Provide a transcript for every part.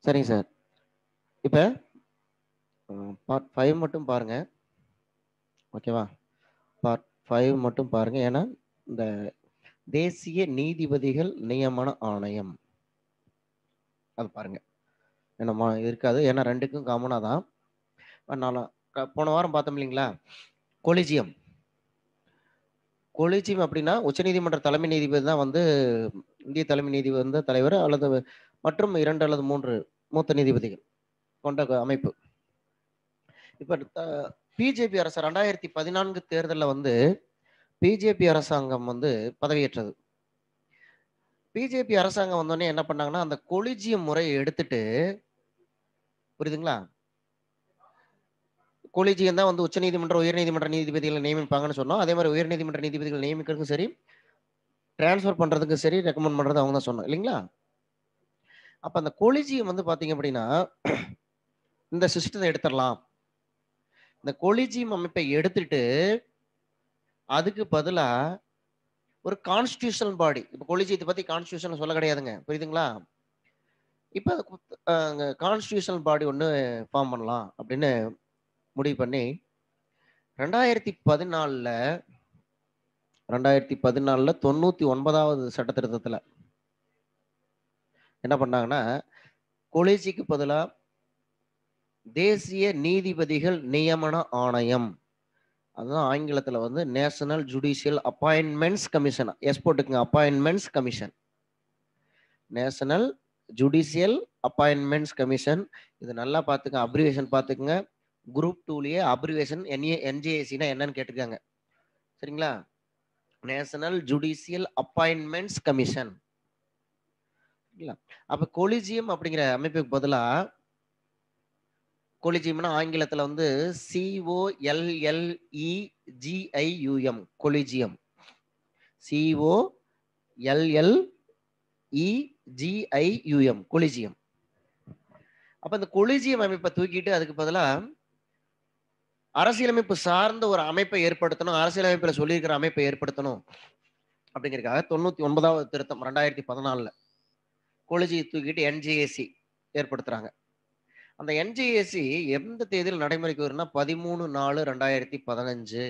சரிங்க சார். இப்ப பார்ட் 5 மட்டும் பாருங்க. ஓகேவா? பார்ட் 5 மட்டும் பாருங்க. ஏன்னா, இந்த தேசிய நீதிபதிகள் நியமன ஆணையம். அது பாருங்க. என்னம்மா இருக்காது. ஏன்னா 2க்கும் காமனா தான். நான்லாம் போன வாரம் பார்த்தோம் இல்லைங்களா? கொலிஜியம். கொலிஜியம் அப்படின்னா, உச்சநீதிமன்ற தலைமை நீதிபதி தான் வந்து இந்திய தலைமை நீதிபதி வந்து தலைவர் அல்லது மற்றும் 2 அல்லது 3 மூத்த நீதிபதிகள் கொண்ட அமைப்பு. இப்ப பிஜேபி அரசு 2014 தேர்தல்ல வந்து பிஜேபி அரசாங்கம் வந்து பதவியேற்றது. பிஜேபி அரசாங்கம் வந்தோடனே என்ன பண்ணாங்கன்னா, அந்த கொலிஜியம் முறையை எடுத்துட்டு புரியுதுங்களா? கொலிஜியம் தான் வந்து உச்சநீதிமன்ற, உயர்நீதிமன்ற நீதிபதிகளை நியமிப்பாங்கன்னு சொன்னோம். அதே மாதிரி உயர்நீதிமன்ற நீதிபதிகள் நியமிக்கிறதுக்கும் சரி, டிரான்ஸ்ஃபர் பண்றதுக்கும் சரி, ரெக்கமெண்ட் பண்றது அவங்க தான் சொன்னோம் இல்லைங்களா? அப்ப அந்த கொலிஜியம் வந்து பாத்தீங்க அப்படின்னா, இந்த சிஸ்டத்தை எடுத்துடலாம். இந்த கொலிஜியம் அமைப்பை எடுத்துட்டு அதுக்கு பதிலா ஒரு கான்ஸ்டிடியூஷனல் பாடி, இப்ப கொலிஜியத்தை பத்தி கான்ஸ்டிடியூஷன் சொல்ல கிடையாதுங்க, புரியுதுங்களா? இப்ப கான்ஸ்டிடியூஷனல் பாடி ஒன்று ஃபார்ம் பண்ணலாம் அப்படின்னு முடிவு பண்ணி 2014ல 99வது சட்ட திருத்தத்துல என்ன பண்ணாங்கன்னா, கொலிஜிக்கு பதிலா தேசிய நீதிபதிகள் நியமன ஆணையம், அதுதான் ஆங்கிலத்துல வந்து national judicial appointments commission, S போட்டுக்குங்க, appointments commission, national judicial appointments commission. இது நல்லா பார்த்துங்க, அப்ரிவேஷன் பார்த்துக்குங்க. குரூப் 2லயே அப்ரிவேஷன் என்ஜேஏசினா என்னன்னு கேட்டுருக்காங்க. சரிங்களா? National judicial appointments commission. அப்ப கொலிஜியம் அப்படிங்கிற அமைப்புக்கு பதிலா கொலிஜியம்னா ஆங்கிலத்துல வந்து COLLEGIUM கொலிஜியம், COLLEGIUM கொலிஜியம். அப்ப இந்த கொலிஜியம் அமைப்பை தூக்கிட்டு அதுக்கு பதிலா அரசியலமைப்பு சார்ந்த ஒரு அமைப்பை ஏற்படுத்தணும், அரசியலமைப்புல சொல்லியிருக்கிற அமைப்பை ஏற்படுத்தணும் அப்படிங்கிறதுக்காக 99வது திருத்தம் 2014ல கொலிஜியை தூக்கிட்டு என்ஜேஏசி ஏற்படுத்துறாங்க. அந்த என்ஜேஏசி எந்த தேதியில் நடைமுறைக்கு வரும்னா 13/4/2015.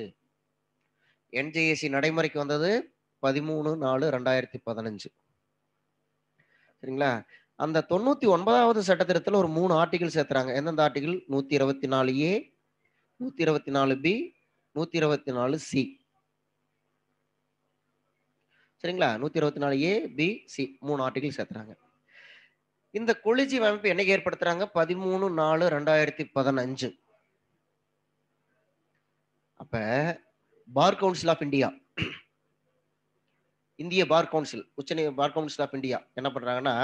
என்ஜேஏசி நடைமுறைக்கு வந்தது 13/4/2015. சரிங்களா? அந்த 99வது சட்ட திருத்தத்துல ஒரு 3 ஆர்டிகிள் சேர்த்துறாங்க. எந்தெந்த ஆர்டிகிள்? 124A, 124B, 124C. சரிங்களா? 124A, B, C 3 article சேர்த்துறாங்க. இந்த கொலிஜியம் அமைப்பு என்னைக்கு ஏற்படுத்துறாங்க? 13/4/2015. அப்ப பார் கவுன்சில் ஆஃப் இந்தியா, இந்திய bar council, bar council of India என்ன பண்றாங்கன்னா,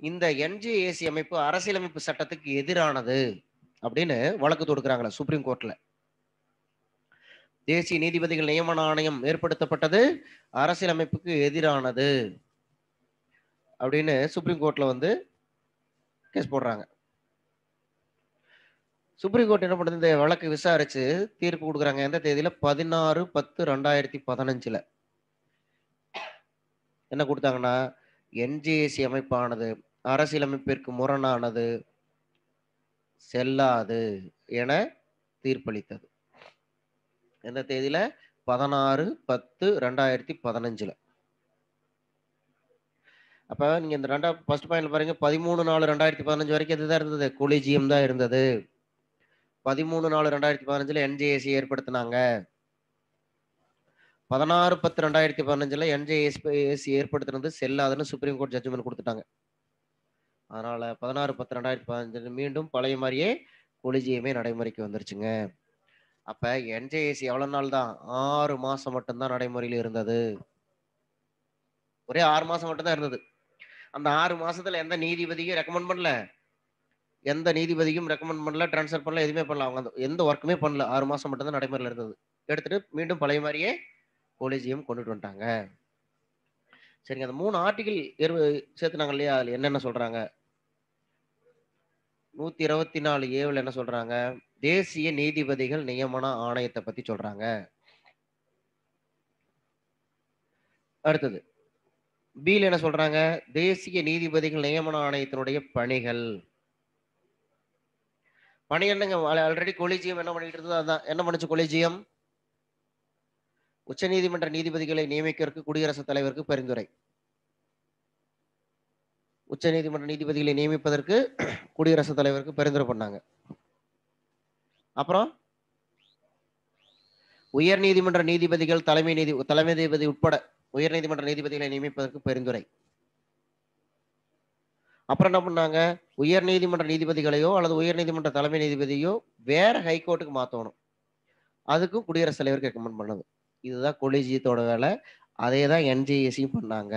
இந்த என்ஜேஏசி அமைப்பு அரசியலமைப்பு சட்டத்துக்கு எதிரானது அப்படின்னு வழக்கு தொடுக்கிறாங்களா சுப்ரீம் கோர்ட்ல. தேசிய நீதிபதிகள் நியமன ஆணையம் ஏற்படுத்தப்பட்டது அரசியலமைப்புக்கு எதிரானது அப்படின்னு சுப்ரீம் கோர்ட்ல வந்து கேஸ் போடுறாங்க. சுப்ரீம் கோர்ட் என்ன பண்ணுது? இந்த வழக்கு விசாரிச்சு தீர்ப்பு கொடுக்குறாங்க. எந்த தேதியில? 16/10/2015. என்ன கொடுத்தாங்கன்னா, என்ஜேசி அமைப்பானது அரசியலமைப்பிற்கு முரணானது, செல்லாது என தீர்ப்பளித்தது. எந்த தேதியில? 16/10/2015. அப்ப நீங்க இந்த ஃபர்ஸ்ட் பாயிண்ட்ல பாருங்க, 13/4/2015 வரைக்கும் இதுதான் இருந்தது, கொலிஜியம் தான் இருந்தது. 13/4/2015 என்ஜேஏசி ஏற்படுத்தினாங்க. 16/10/2015 என்ஜேஏசி ஏற்படுத்தினது செல்லாதுன்னு சுப்ரீம் கோர்ட் ஜட்ஜ்மெண்ட் கொடுத்துட்டாங்க. அதனால 16/10/2015 மீண்டும் பழைய மாதிரியே கொலிஜியமே நடைமுறைக்கு வந்துருச்சுங்க. அப்ப என்ஜேஏசி எவ்வளவு நாள் தான்? 6 மாசம் மட்டும்தான் நடைமுறையில் இருந்தது. ஒரே 6 மாசம் மட்டும் தான் இருந்தது. அந்த 6 மாசத்துல எந்த நீதிபதியும் ரெக்கமெண்ட் பண்ணல, எந்த நீதிபதியும் ரெக்கமெண்ட் பண்ணல, டிரான்ஸ்ஃபர் பண்ணல, எதுவுமே பண்ணல. அவங்க எந்த ஒர்க்குமே பண்ணல. 6 மாசம் மட்டும் தான் நடைமுறையில் இருந்தது. எடுத்துட்டு மீண்டும் பழைய மாதிரியே கொலிஜியம் கொண்டுட்டு வந்துட்டாங்க. சரிங்க, அந்த 3 ஆர்டிகிள் சேர்த்துனாங்க இல்லையா? அதுல என்னென்ன சொல்றாங்க? 124A என்ன சொல்றாங்க? தேசிய நீதிபதிகள் நியமன ஆணையத்தை பத்தி சொல்றாங்க. அடுத்தது பில என்ன சொல்றாங்க? தேசிய நீதிபதிகள் நியமன ஆணையத்தினுடைய பணிகள். பணி என்னங்க ஆல்ரெடி கொலிஜியம் என்ன பண்ணிட்டு இருந்தது அதான் என்ன பண்ணுச்சு கொலிஜியம் உச்சநீதிமன்ற நீதிபதிகளை நியமிக்கிறதுக்கு குடியரசுத் தலைவருக்கு பரிந்துரை உச்சநீதிமன்ற நீதிபதிகளை நியமிப்பதற்கு குடியரசுத் தலைவருக்கு பரிந்துரை பண்ணாங்க அப்புறம் உயர் நீதிமன்ற நீதிபதிகள் தலைமை நீதிபதி உட்பட உயர் நீதிமன்ற நீதிபதிகளை நியமிப்பதற்கு பரிந்துரை அப்புறம் என்ன பண்ணாங்க உயர் நீதிமன்ற நீதிபதிகளையோ அல்லது உயர் நீதிமன்ற தலைமை நீதிபதியோ வேற ஹைகோர்ட்டுக்கு மாத்தணும் அதுக்கும் குடியரசுத் தலைவருக்கு ரெக்கமெண்ட் பண்ணது இதுதான் கொலிஜியத்தோட வேலை அதே தான் என்ஜேஎஸ்சியும் பண்ணாங்க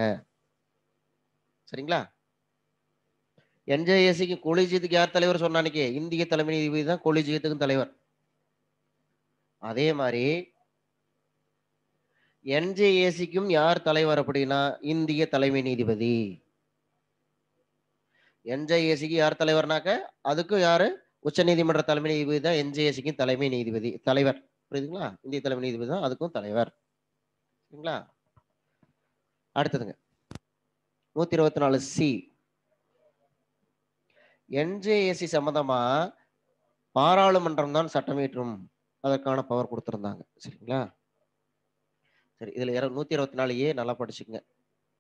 சரிங்களா என்ஜேஎஸ்சிக்கு கொலிஜியத்துக்கு யார் தலைவர் சொன்னானிக்கே இந்திய தலைமை நீதிபதி தான் கொலிஜியத்துக்கும் தலைவர் அதே மாதிரி என்ஜேஏசிக்கும் யார் தலைவர் அப்படின்னா இந்திய தலைமை நீதிபதி என்ஜேஏசிக்கு யார் தலைவர்னாக்க அதுக்கும் யாரு உச்ச நீதிமன்ற தலைமை நீதிபதி தான் என்ஜேஏசிக்கும் தலைமை நீதிபதி தலைவர் புரியுதுங்களா இந்திய தலைமை நீதிபதி தான் அதுக்கும் தலைவர் சரிங்களா அடுத்ததுங்க 124C என்ஜேஏசி சம்பந்தமா பாராளுமன்றம் தான் சட்டம் இயற்றும் அதற்கான பவர் கொடுத்திருந்தாங்க சரிங்களா சரி இதுல 124A நல்லா படிச்சுக்கங்க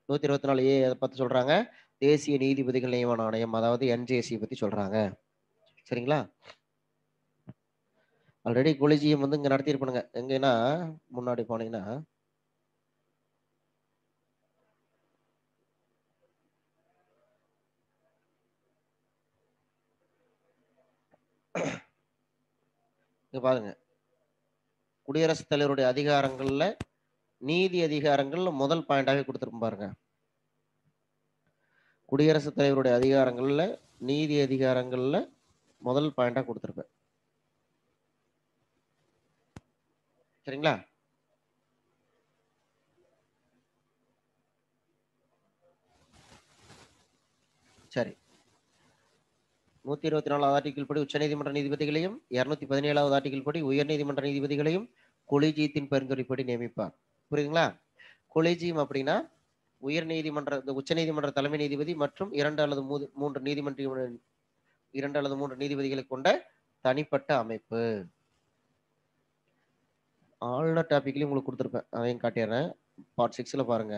124A அதை பத்தி சொல்றாங்க தேசிய நீதிபதிகள் நியமன ஆணையம் அதாவது என்ஜேசி பத்தி சொல்றாங்க சரிங்களா ஆல்ரெடி கொலிஜியம் வந்து இங்க நடத்தியிருப்பானுங்க எங்கன்னா முன்னாடி போனீங்கன்னா இங்க பாருங்க குடியரசுத் தலைவருடைய அதிகாரங்கள்ல நீதி அதிகாரங்கள்ல முதல் பாயிண்டாவே கொடுத்துருக்கும் பாருங்க குடியரசுத் தலைவருடைய அதிகாரங்கள்ல நீதி அதிகாரங்கள்ல முதல் பாயிண்டா கொடுத்துருப்பேன் சரிங்களா சரி 124வது ஆர்டிகிள் படி உச்சநீதிமன்ற நீதிபதிகளையும் 217வது ஆர்டிகிள் படி உயர்நீதிமன்ற நீதிபதிகளையும் கொலிஜியத்தின் பரிந்துரைப்படி நியமிப்பார் புரியுதுங்களா கொலிஜியம் அப்படின்னா உயர் நீதிமன்ற உச்ச நீதிமன்ற தலைமை நீதிபதி மற்றும் 2 அல்லது 3 நீதிபதிகளை கொண்ட தனிப்பட்ட அமைப்பு ஆளுநர் டாபிக்லயும் உங்களுக்கு கொடுத்துருப்பேன் அதையும் காட்டிடுறேன் பார்ட் 6ல பாருங்க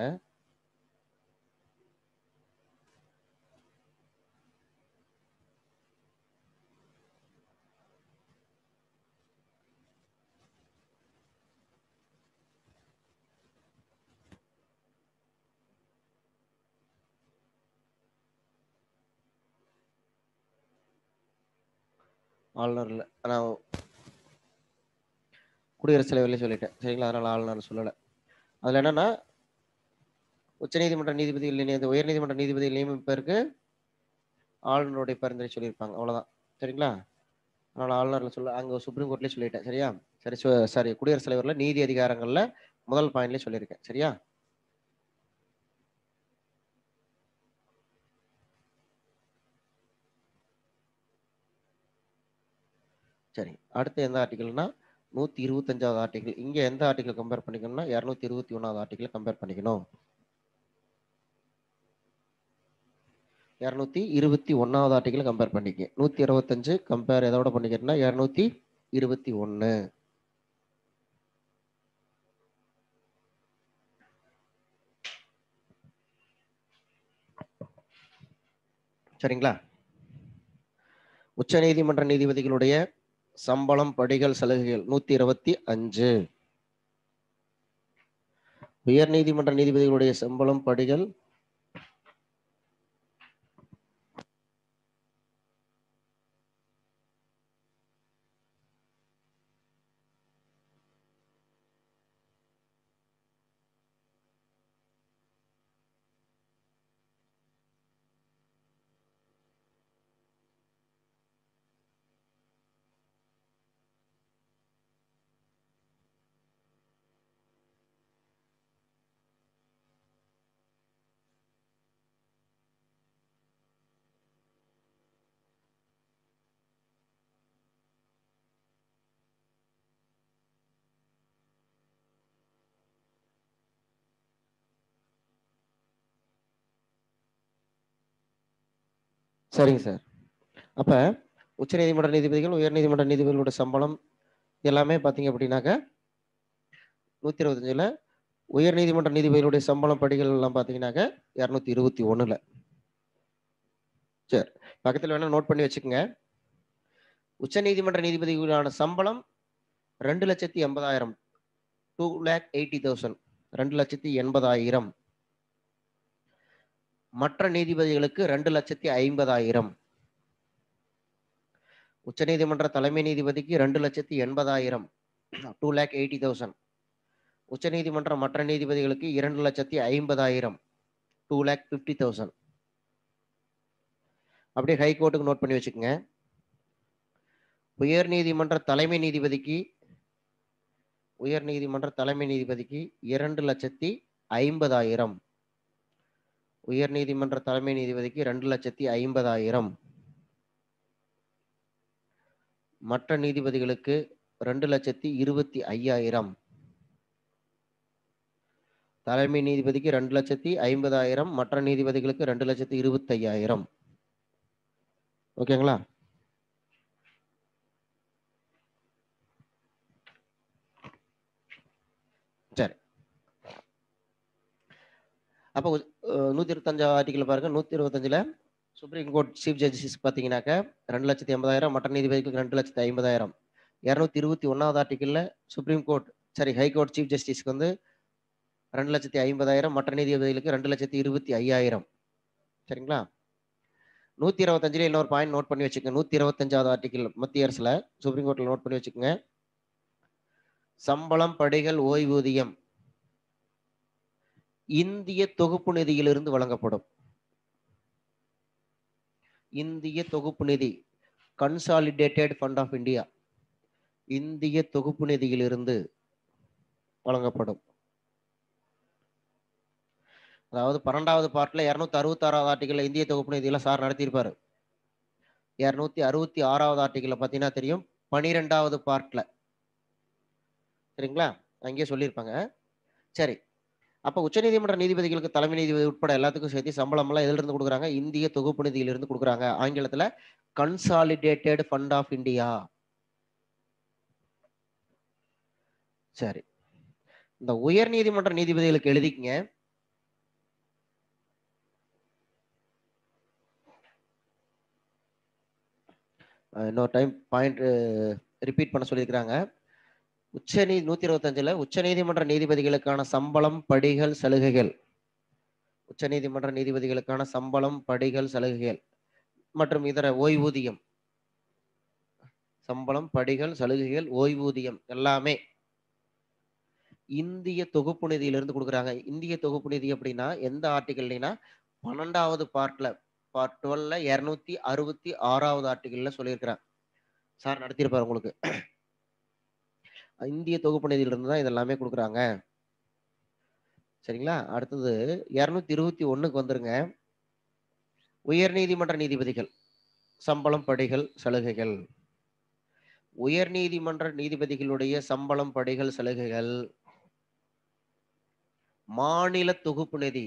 ஆளுநர்ல நான் குடியரசுத் தலைவர்ல சொல்லிட்டேன் சரிங்களா அதனால ஆளுநர் சொல்லலை அதுல என்னன்னா உச்சநீதிமன்ற நீதிபதிகள் உயர்நீதிமன்ற நீதிபதிகள் நியமிப்பதற்கு ஆளுநருடைய பரிந்துரை சொல்லியிருப்பாங்க அவ்வளவுதான் சரிங்களா அதனால ஆளுநர்ல சொல்ல அங்க சுப்ரீம் கோர்ட்லயே சொல்லிட்டேன் சரியா சரி சாரி குடியரசுத் தலைவர்ல நீதி அதிகாரங்கள்ல முதல் பாயிண்ட்லயே சொல்லியிருக்கேன் சரியா சரி அடுத்து எந்த ஆர்டிகல்னா 125வது ஆர்டிகல் இங்க எந்த ஆர்டிகல் கம்பேர் பண்ணிக்கணும்னா 221வது ஆர்டிகல் கம்பேர் பண்ணிக்கணும் 221வது ஆர்டிகல் கம்பேர் பண்ணிக்க 125 கம்பேர் எதோட பண்ணிக்கிறேன்னா 221 சரிங்களா உச்ச நீதிமன்ற நீதிபதிகளுடைய சம்பளம் படிகள் சலுகைகள் 125 உயர் நீதிமன்ற நீதிபதிகளுடைய சம்பளம் படிகள் சரிங்க சார் அப்ப உச்சநீதிமன்ற நீதிபதிகள், உயர்நீதிமன்ற நீதிபதிகளோட சம்பளம் எல்லாமே பார்த்தீங்க அப்படின்னாக்க 125ல உயர்நீதிமன்ற நீதிபதிகளுடைய சம்பளம் படிகள் எல்லாம் பார்த்தீங்கன்னாக்க 221ல. சரி, பக்கத்தில் வேணா நோட் பண்ணி வச்சுக்கோங்க. உச்சநீதிமன்ற நீதிபதிகளான சம்பளம் 2,80,000, 2,80,000, 2,80,000. மற்ற நீதிபதிகளுக்கு 2,50,000. உச்சநீதிமன்ற தலைமை நீதிபதிக்கு 2,80,000, 2,80,000. உச்சநீதிமன்ற மற்ற நீதிபதிகளுக்கு 2,50,000, 2,50,000. அப்படியே ஹைகோர்ட்டுக்கு நோட் பண்ணி வச்சுக்கோங்க. உயர்நீதிமன்ற தலைமை நீதிபதிக்கு 2,50,000. உயர்நீதிமன்ற தலைமை நீதிபதிக்கு 2,50,000. மற்ற நீதிபதிகளுக்கு 2,25,000. தலைமை நீதிபதிக்கு 2,50,000, மற்ற நீதிபதிகளுக்கு 2,25,000. ஓகேங்களா? சரி. அப்போ 125 ஆர்டிகல் பாருங்க. 125ல சுப்ரீம் கோர்ட் சீஃப் ஜஸ்டிஸ் பார்த்தீங்கன்னாக்க 2,80,000, மற்ற நீதிபதிகளுக்கு 2,50,000. 221வது ஆர்டிகல்ல சுப்ரீம் கோர்ட் ஹைகோர்ட் சீஃப் ஜஸ்டிஸ்க்கு வந்து 2,50,000, மற்ற நீதிபதிகளுக்கு 2,25,000. சரிங்களா? 125ல இன்னொரு பாயிண்ட் நோட் பண்ணி வச்சுக்கோங்க. 125வது ஆர்டிகல் மத்திய அரசுல சுப்ரீம் கோர்ட்ல நோட் பண்ணி வச்சுக்கோங்க. சம்பளம், படிகள், ஓய்வூதியம் இந்திய தொகுப்பு நிதியிலிருந்து வழங்கப்படும். இந்திய தொகுப்பு நிதி, கன்சாலிடேட்டட் ஃபண்ட் ஆஃப் இந்தியா, இந்திய தொகுப்பு நிதியிலிருந்து வழங்கப்படும். அதாவது 12வது பார்ட்ல 266வது ஆர்டிகல்ல இந்திய தொகுப்பு நிதியெல்லாம் சார் நடத்தியிருப்பாரு. 266வது ஆர்டிகல்ல பார்த்தீங்கன்னா தெரியும், 12வது பார்ட்ல. சரிங்களா? அங்கேயே சொல்லியிருப்பாங்க. சரி, அப்ப உச்சநீதிமன்ற நீதிபதிகளுக்கு தலைமை நீதிபதி உட்பட எல்லாத்துக்கும் சேர்த்து சம்பளம் எல்லாம் எதுல இருந்து கொடுக்குறாங்க? இந்திய தொகுப்பு நிதியிலிருந்து கொடுக்குறாங்க. ஆங்கிலத்துல கன்சாலிடேட்டட் ஃபண்ட் ஆஃப் இந்தியா. சரி, இந்த உயர் நீதிமன்ற நீதிபதிகளுக்கு எழுதிக்கங்க. இன்னொரு டைம் பாயிண்ட் ரிப்பீட் பண்ண சொல்லியிருக்கிறாங்க. 125ல உச்சநீதிமன்ற நீதிபதிகளுக்கான சம்பளம், படிகள், சலுகைகள். உச்சநீதிமன்ற நீதிபதிகளுக்கான சம்பளம், படிகள், சலுகைகள் மற்றும் இதர ஓய்வூதியம். சம்பளம், படிகள், சலுகைகள், ஓய்வூதியம் எல்லாமே இந்திய தொகுப்பு நிதியிலிருந்து கொடுக்குறாங்க. இந்திய தொகுப்பு நிதி அப்படின்னா எந்த ஆர்டிகல்னா 12வது பார்ட்ல, பார்ட் 12ல 266வது ஆர்டிகல்ல சொல்லியிருக்கிறாங்க. சார் நடத்தியிருப்பாரு உங்களுக்கு. இந்திய தொகுப்பு நிதியிலிருந்து தான் இதெல்லாமே கொடுக்குறாங்க. சரிங்களா? அடுத்தது 221க்கு வந்துருங்க. உயர்நீதிமன்ற நீதிபதிகள் சம்பளம், படிகள், சலுகைகள். உயர்நீதிமன்ற நீதிபதிகளுடைய சம்பளம், படிகள், சலுகைகள் மாநில தொகுப்பு நிதி,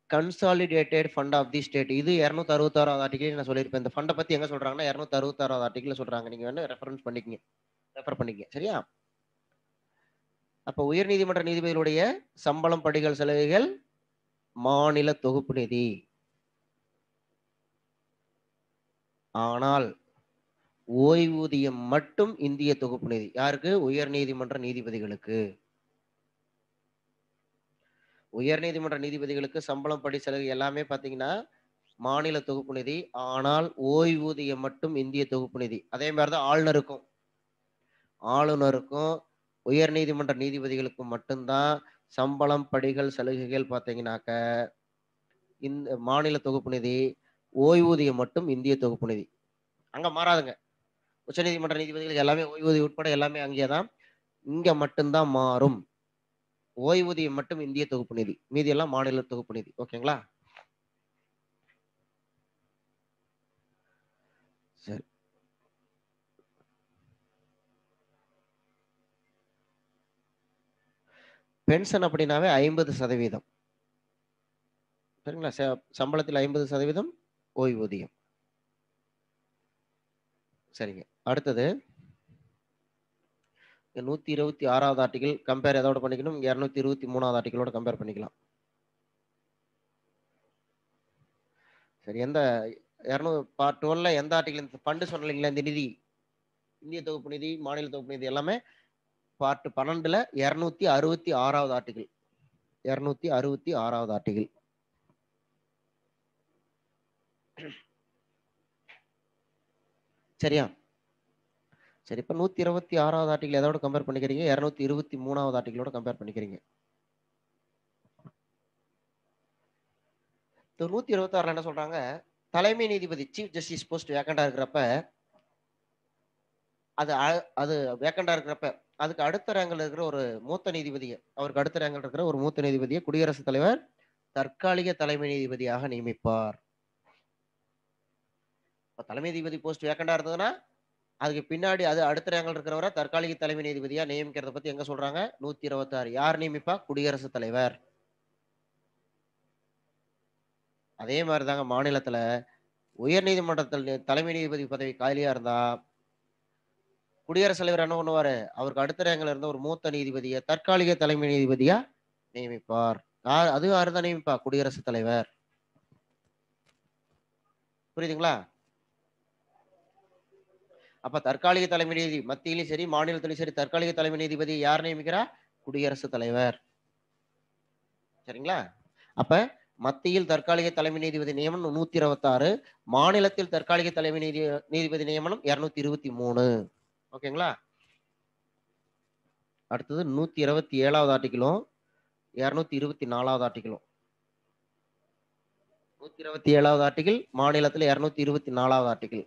consolidated fund of the state. இது 266வது ஆர்டிகல் நான் சொல்லியிருப்பேன். இந்த ஃபண்டை பத்தி எங்க சொல்றாங்கன்னா 266வது ஆர்டிகல் சொல்றாங்க. நீங்க வேணா ரெஃபர் பண்ணிக்கங்க. சரியா? அப்ப உயர்நீதிமன்ற நீதிபதிகளுடைய சம்பளம், படிகள், சலுகைகள் மாநில தொகுப்பு நிதி. ஆனால் ஓய்வூதியம் மட்டும் இந்திய தொகுப்பு நிதி. யாருக்கு? உயர்நீதிமன்ற நீதிபதிகளுக்கு. உயர்நீதிமன்ற நீதிபதிகளுக்கு சம்பளம், படி, சலுகை எல்லாமே பாத்தீங்கன்னா மாநில தொகுப்பு நிதி. ஆனால் ஓய்வூதியம் மட்டும் இந்திய தொகுப்பு நிதி. அதே மாதிரிதான் ஆளுநருக்கும் உயர்நீதிமன்ற நீதிபதிகளுக்கும் மட்டும்தான் சம்பளம், படிகள், சலுகைகள் பாத்தீங்கன்னாக்க இந்த மாநில தொகுப்பு நிதி. ஓய்வூதியம் மட்டும் இந்திய தொகுப்பு நிதி. அங்க மாறாதுங்க. உச்சநீதிமன்ற நீதிபதிகளுக்கு எல்லாமே ஓய்வூதியம் உட்பட எல்லாமே அங்கேதான். இங்க மட்டும்தான் மாறும். ஓய்வூதியம் மட்டும் இந்திய தொகுப்பு நிதி, மீதி எல்லாம் மாநில தொகுப்பு நிதி. ஓகேங்களா? சரி, பென்ஷன் அப்படின்னாவே 50%. சரிங்களா? சம்பளத்தில் 50% ஓய்வூதியம். சரிங்க. அடுத்தது 126வது ஆர்டிகிள் கம்பேர் எதோட பண்ணிக்கணும்? 223வது ஆர்டிகிளோட கம்பேர் பண்ணிக்கலாம். சரி, எந்த 200 பார்ட் 12ல எந்த ஆர்டிகிள்? இந்த ஃபண்ட் சொன்னேன் இல்லைங்களா, இந்த நிதி, இந்திய தொகுப்பு நிதி, மாநில தொகுப்பு நிதி எல்லாமே பார்ட் 12ல 266வது ஆர்டிகிள். 266வது ஆர்டிகிள். சரியா? சரி, இப்ப 126வது ஆர்டிகிள் எதோட கம்பேர் பண்ணிக்கிறீங்க? 223வது ஆர்டிகிளோட கம்பேர் பண்ணிக்கிறீங்க. 126ல என்ன சொல்றாங்க? தலைமை நீதிபதி சீஃப் ஜஸ்டிஸ் போஸ்ட் வேக்கண்டா இருக்கிறப்ப, அது வேக்கண்டா இருக்கிறப்ப அதுக்கு அடுத்த ரேங்க்ல இருக்கிற ஒரு மூத்த நீதிபதியை, அவருக்கு அடுத்த ரேங்க்ல இருக்கிற ஒரு மூத்த நீதிபதியை குடியரசுத் தலைவர் தற்காலிக தலைமை நீதிபதியாக நியமிப்பார். இப்ப தலைமை நீதிபதி போஸ்ட் வேக்கண்டா இருந்ததுன்னா அதுக்கு பின்னாடி அது அடுத்த ரேங்க்ல இருக்கிறவரை தற்காலிக தலைமை நீதிபதியா நியமிக்கிறத பத்தி எங்க சொல்றாங்க? 126. யார் நியமிப்பா? குடியரசுத் தலைவர். அதே மாதிரிதாங்க மாநிலத்துல உயர் நீதிமன்றத்தில் தலைமை நீதிபதி பதவி காலியா இருந்தா குடியரசுத் தலைவர் என்ன பண்ணுவாரு? அவருக்கு அடுத்த ரேங்க்ல இருந்த ஒரு மூத்த நீதிபதியை தற்காலிக தலைமை நீதிபதியா நியமிப்பார். அது யாருதான் நியமிப்பா? குடியரசுத் தலைவர். புரியுதுங்களா? அப்ப தற்காலிக தலைமை நீதி மத்தியிலும் சரி மாநிலத்திலும் சரி தற்காலிக தலைமை நீதிபதி யார் நியமிக்கிறா? குடியரசுத் தலைவர். சரிங்களா? அப்ப மத்தியில் தற்காலிக தலைமை நீதிபதி நியமனம் 126, மாநிலத்தில் தற்காலிக தலைமை நீதிபதி நியமனம் 223. ஓகேங்களா? அடுத்தது 127வது ஆர்டிகிளும் 224வது ஆர்டிகிளும். 127வது ஆர்டிகிள் மாநிலத்தில் 224வது ஆர்டிகிள்.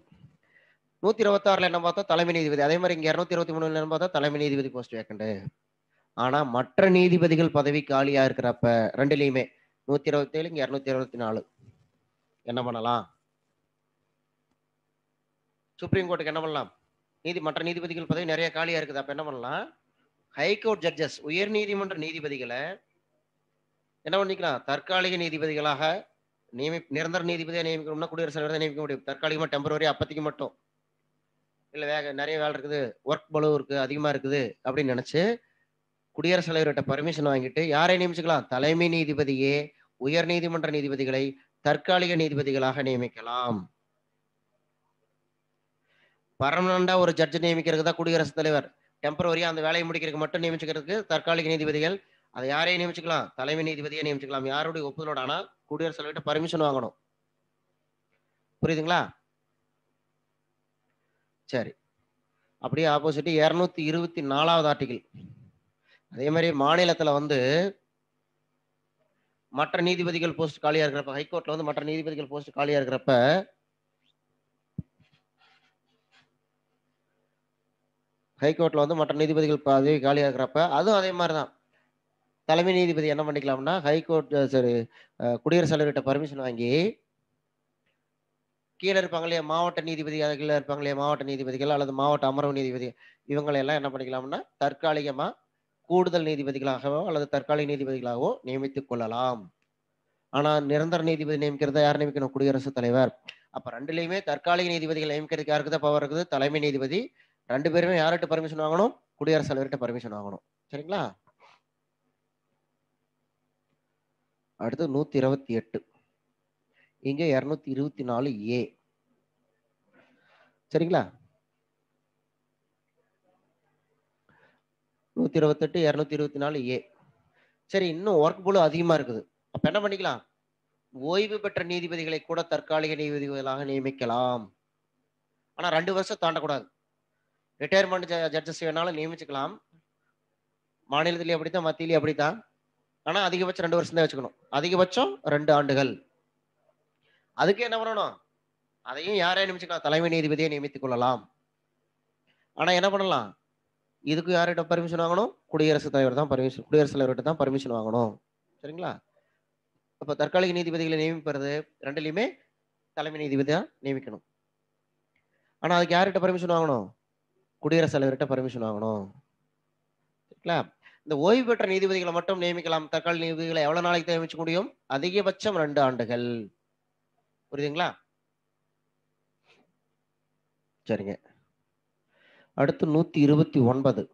126ல என்ன பார்த்தா? தலைமை நீதிபதி. அதே மாதிரி இங்க 223ல என்ன பார்த்தா? தலைமை நீதிபதி போஸ்ட் வேக்கண்ட். ஆனா மற்ற நீதிபதிகள் பதவி காலியா இருக்கிறப்ப ரெண்டுலயுமே 127 இங்க 224 என்ன பண்ணலாம்? சுப்ரீம் கோர்ட்டுக்கு என்ன பண்ணலாம்? மற்ற நீதிபதிகள் பதவி நிறைய காலியா இருக்குது. அப்ப என்ன பண்ணலாம்? ஹைகோர்ட் ஜட்ஜஸ், உயர் நீதிமன்ற நீதிபதிகளை என்ன பண்ணிக்கலாம்? தற்காலிக நீதிபதிகளாக நிரந்தர நீதிபதியா நியமிக்கணும்னா குடியரசுத் தலைவர் தான் நியமிக்க முடியும். தற்காலிகமா டெம்பரவரி அப்பத்திக்கு மட்டும். இல்ல நிறைய வேலை இருக்குது, ஒர்க் பளு இருக்கு, அதிகமா இருக்குது அப்படின்னு நினைச்சு குடியரசுத் தலைவர்கிட்ட பர்மிஷன் வாங்கிட்டு யாரை நியமிச்சுக்கலாம்? தலைமை நீதிபதியே உயர் நீதிமன்ற நீதிபதிகளை தற்காலிக நீதிபதிகளாக நியமிக்கலாம். பர்மனண்டா ஒரு ஜட்ஜ் நியமிக்கிறதுக்கு தான் குடியரசுத் தலைவர். டெம்பரவரியா அந்த வேலையை முடிக்கிறதுக்கு மட்டும் நியமிச்சுக்கிறதுக்கு தற்காலிக நீதிபதிகள். அதை யாரையும் நியமிச்சுக்கலாம்? தலைமை நீதிபதியை நியமிச்சுக்கலாம். யாருடைய ஒப்புதலோட? ஆனா குடியரசுத் தலைவர்கிட்ட பர்மிஷன் வாங்கணும். புரியுதுங்களா? சரி, அப்படியே ஆப்போசிட் 224வது ஆர்டிகிள். அதே மாதிரி மாநிலத்துல மற்ற நீதிபதிகள் போஸ்ட் காலியா இருக்கிறப்ப, ஹைகோர்ட்ல மற்ற நீதிபதிகள் போஸ்ட் காலியா இருக்கிறப்ப ஹைகோர்ட்ல மற்ற நீதிபதிகள் பதவி காலியா இருக்கிறப்ப அதுவும் அதே மாதிரிதான் தலைமை நீதிபதி என்ன பண்ணிக்கலாம்னா ஹைகோர்ட் சரி குடியரசுத் தலைவர்கிட்ட பர்மிஷன் வாங்கி கீழே இருப்பாங்க இல்லையா மாவட்ட நீதிபதி, கீழே இருப்பாங்க இல்லையா மாவட்ட நீதிபதிகள் அல்லது மாவட்ட அமர்வு நீதிபதி, இவங்களை எல்லாம் என்ன பண்ணிக்கலாம்னா தற்காலிகமா கூடுதல் நீதிபதிகளாகவோ அல்லது தற்காலிக நீதிபதிகளாகவோ நியமித்துக் கொள்ளலாம். ஆனா நிரந்தர நீதிபதி நியமிக்கிறத யார் நியமிக்கணும்? குடியரசுத் தலைவர். அப்ப ரெண்டுலயுமே தற்காலிக நீதிபதிகள் நியமிக்கிறதுக்கு யாருக்கு தான் பவர் இருக்குது? தலைமை நீதிபதி. ரெண்டு பேருமே யார்கிட்ட பர்மிஷன் வாங்கணும்? குடியரசுத் தலைவர்கிட்ட பர்மிஷன் வாங்கணும். சரிங்களா? அடுத்து 128. இங்க 224A. சரிங்களா? 128 224A. சரி, இன்னும் ஒர்க் போல அதிகமா இருக்குது. அப்ப என்ன பண்ணிக்கலாம்? ஓய்வு பெற்ற நீதிபதிகளை கூட தற்காலிக நீதிபதிகளாக நியமிக்கலாம். ஆனா 2 வருஷம் தாண்டக்கூடாது. ரிட்டையர்மெண்ட் ஜட்ஜஸ் வேணாலும் நியமிச்சுக்கலாம். மாநிலத்திலேயே அப்படித்தான், மத்தியிலேயே அப்படித்தான். ஆனா அதிகபட்சம் 2 வருஷம் தான் வச்சுக்கணும். அதிகபட்சம் 2 ஆண்டுகள். அதுக்கு என்ன பண்ணணும்? அதையும் யாரையும் நியமிச்சுக்கலாம்? தலைமை நீதிபதியை நியமித்துக் கொள்ளலாம். ஆனா என்ன பண்ணலாம்? இதுக்கு யார்கிட்ட பர்மிஷன் வாங்கணும்? குடியரசுத் தலைவர் தான் பர்மிஷன், குடியரசுத் தலைவர்கிட்ட தான் பர்மிஷன் வாங்கணும். சரிங்களா? அப்ப தற்காலிக நீதிபதிகளை நியமிப்பது ரெண்டுலயுமே தலைமை நீதிபதி தான் நியமிக்கணும். ஆனா அதுக்கு யார்கிட்ட பர்மிஷன் வாங்கணும்? குடியரசுத் தலைவர்கிட்ட பர்மிஷன் வாங்கணும். சரிங்களா? இந்த ஓய்வு பெற்ற நீதிபதிகளை மட்டும் நியமிக்கலாம். தற்காலிக நீதிபதிகளை எவ்வளவு நாளைக்கு நியமிக்க முடியும்? அதிகபட்சம் 2 ஆண்டுகள். புரியுதுங்களா? சரிங்க. அடுத்து 129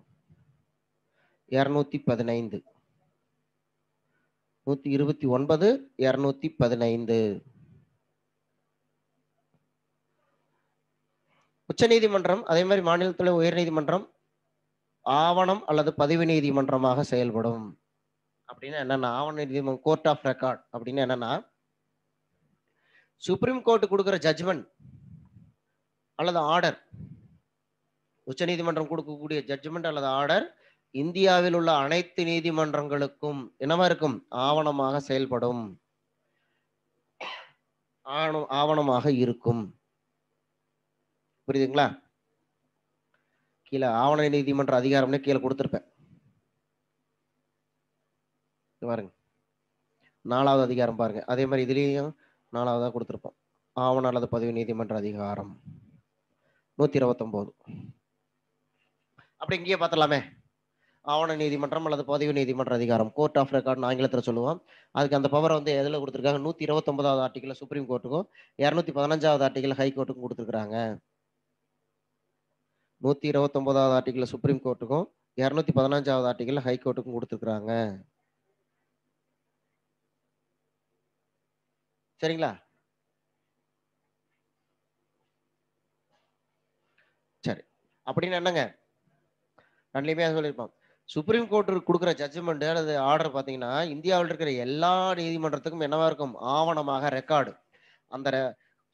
215 129 215. உச்சநீதிமன்றம் அதே மாதிரி மாநிலத்தில் உயர்நீதிமன்றம் ஆவணம் அல்லது பதிவு நீதிமன்றமாக செயல்படும். அப்படின்னா என்னன்னா, ஆவண நீதிமன்றம் கோர்ட் ஆஃப் ரெக்கார்ட் அப்படின்னு என்னன்னா, சுப்ரீம் கோர்ட் கொடுக்கிற ஜட்ஜ்மெண்ட் அல்லது ஆர்டர், உச்சநீதிமன்றம் கொடுக்கக்கூடிய ஜட்ஜ்மெண்ட் அல்லது ஆர்டர் இந்தியாவில் உள்ள அனைத்து நீதிமன்றங்களுக்கும் என்னவா இருக்கும்? ஆவணமாக செயல்படும், ஆவணமாக இருக்கும். புரியுதுங்களா? கீழே ஆவண நீதிமன்ற அதிகாரம்னு கீழே கொடுத்திருப்பேன் பாருங்க. 4வது அதிகாரம் பாருங்க. அதே மாதிரி இதுலயும் 4வதா கொடுத்திருப்போம். ஆவண அல்லது பதிவு நீதிமன்ற அதிகாரம் 129. அப்படி இங்கேயே பார்த்துடலாமே. ஆவண நீதிமன்றம் அல்லது பதிவு நீதிமன்ற அதிகாரம், கோர்ட் ஆஃப் ரெக்கார்ட் ஆங்கிலத்தில் சொல்லுவோம். அதுக்கு அந்த பவர் வந்து எதில் கொடுத்துருக்காங்க? 129வது ஆர்டிகல் சுப்ரீம் கோர்ட்டுக்கும் 215வது ஆர்டிகல் ஹை கோர்ட்டுக்கும் கொடுத்துருக்காங்க. 129வது ஆர்டிகல் சுப்ரீம் கோர்ட்டுக்கும் 215வது ஆர்டிகல் ஹை கோர்ட்டுக்கும் கொடுத்துருக்காங்க. சரிங்களா? சரி, அப்படின்னு என்னங்க ரெண்டுலையுமே சொல்லியிருப்பான். சுப்ரீம் கோர்ட் கொடுக்குற ஜட்ஜ்மெண்ட் அல்லது ஆர்டர் பார்த்தீங்கன்னா, இந்தியாவில் இருக்கிற எல்லா நீதிமன்றத்துக்கும் என்னவா இருக்கும்? ஆவணமாக ரெக்கார்டு. அந்த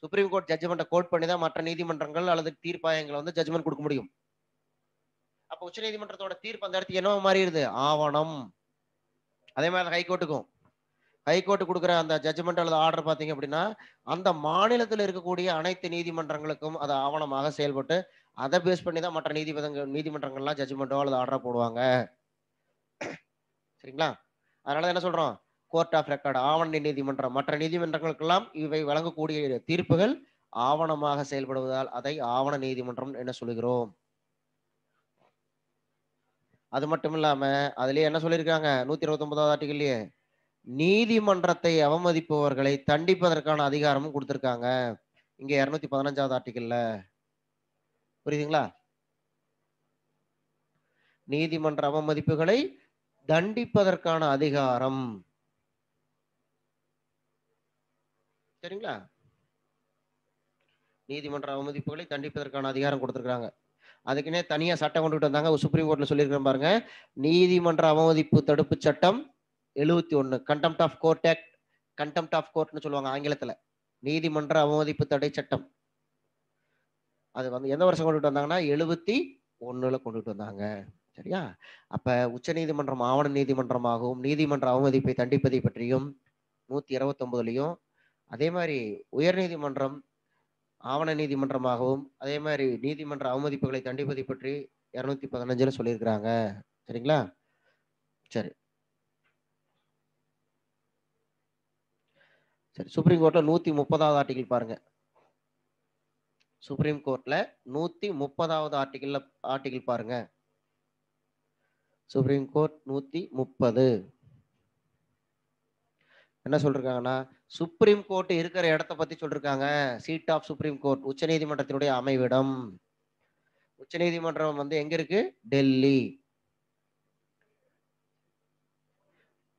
சுப்ரீம் கோர்ட் ஜட்ஜ்மெண்ட்டை கோட் பண்ணி தான் மற்ற நீதிமன்றங்கள் அல்லது தீர்ப்பாயங்களை வந்து ஜட்ஜ்மெண்ட் கொடுக்க முடியும். அப்போ உச்ச நீதிமன்றத்தோட தீர்ப்பு அந்த இடத்துக்கு என்னவா மாறிடுது? ஆவணம். அதே மாதிரி ஹைகோர்ட்டுக்கும், ஹைகோர்ட் கொடுக்குற அந்த ஜட்ஜ்மெண்ட் அல்லது ஆர்டர் பார்த்தீங்க அப்படின்னா, அந்த மாநிலத்தில் இருக்கக்கூடிய அனைத்து நீதிமன்றங்களுக்கும் அது ஆவணமாக செயல்பட்டு அதை பேஸ் பண்ணி தான் மற்ற நீதிமன்றங்கள்லாம் ஜட்ஜ்மெண்ட்டோ அல்லது ஆர்டரா போடுவாங்க. சரிங்களா? அதனால என்ன சொல்றோம்? கோர்ட் ஆஃப் ரெக்கார்ட், ஆவண நீதிமன்றம். மற்ற நீதிமன்றங்களுக்கெல்லாம் இவை வழங்கக்கூடிய தீர்ப்புகள் ஆவணமாக செயல்படுவதால் அதை ஆவண நீதிமன்றம் என்ன சொல்லுகிறோம். அது மட்டும் இல்லாம அதுலயே என்ன சொல்லியிருக்காங்க? 129வது ஆர்டிகல்லையே நீதிமன்றத்தை அவமதிப்பவர்களை தண்டிப்பதற்கான அதிகாரமும் கொடுத்திருக்காங்க. இங்க 215வது ஆர்டிகல்ல. புரியுதுங்களா? நீதிமன்ற அவமதிப்புகளை தண்டிப்பதற்கான அதிகாரம். சரிங்களா? நீதிமன்ற அவமதிப்புகளை தண்டிப்பதற்கான அதிகாரம் கொடுத்திருக்காங்க. அதுக்குன்னே தனியா சட்டம் கொண்டுட்டு வந்தாங்க. சுப்ரீம் கோர்ட்ல சொல்லியிருக்கிறேன் பாருங்க. நீதிமன்ற அவமதிப்பு தடுப்பு சட்டம் 71, contempt of court act, contempt of கோர்ட்னு சொல்லுவாங்க ஆங்கிலத்துல. நீதிமன்ற அவமதிப்பு தடை சட்டம். அது வந்து எந்த வருஷம் கொண்டுட்டு வந்தாங்கன்னா 71ல கொண்டுட்டு வந்தாங்க. சரியா? அப்ப உச்ச நீதிமன்றம் ஆவண நீதிமன்றமாகவும் நீதிமன்ற அவமதிப்பை தண்டிப்பதை பற்றியும் 129லயும், அதே மாதிரி உயர் நீதிமன்றம் ஆவண நீதிமன்றமாகவும் அதே மாதிரி நீதிமன்ற அவமதிப்புகளை தண்டிப்பதை பற்றி 215ல சொல்லியிருக்கிறாங்க. சரிங்களா? சரி சரி. சுப்ரீம் கோர்ட்ல 130வது ஆர்டிகல் பாருங்க. சுப்ரீம் கோர்ட்ல 130வது ஆர்டிகல் பாருங்க. சுப்ரீம் கோர்ட் 130 என்ன சொல்றாங்கன்னா, சுப்ரீம் கோர்ட் இருக்கிற இடத்தை பத்தி சொல்றாங்க. சீட் ஆஃப் சுப்ரீம் கோர்ட், உச்ச நீதிமன்றத்தினுடைய அமைவிடம். உச்ச நீதிமன்றம் வந்து எங்க இருக்கு? டெல்லி.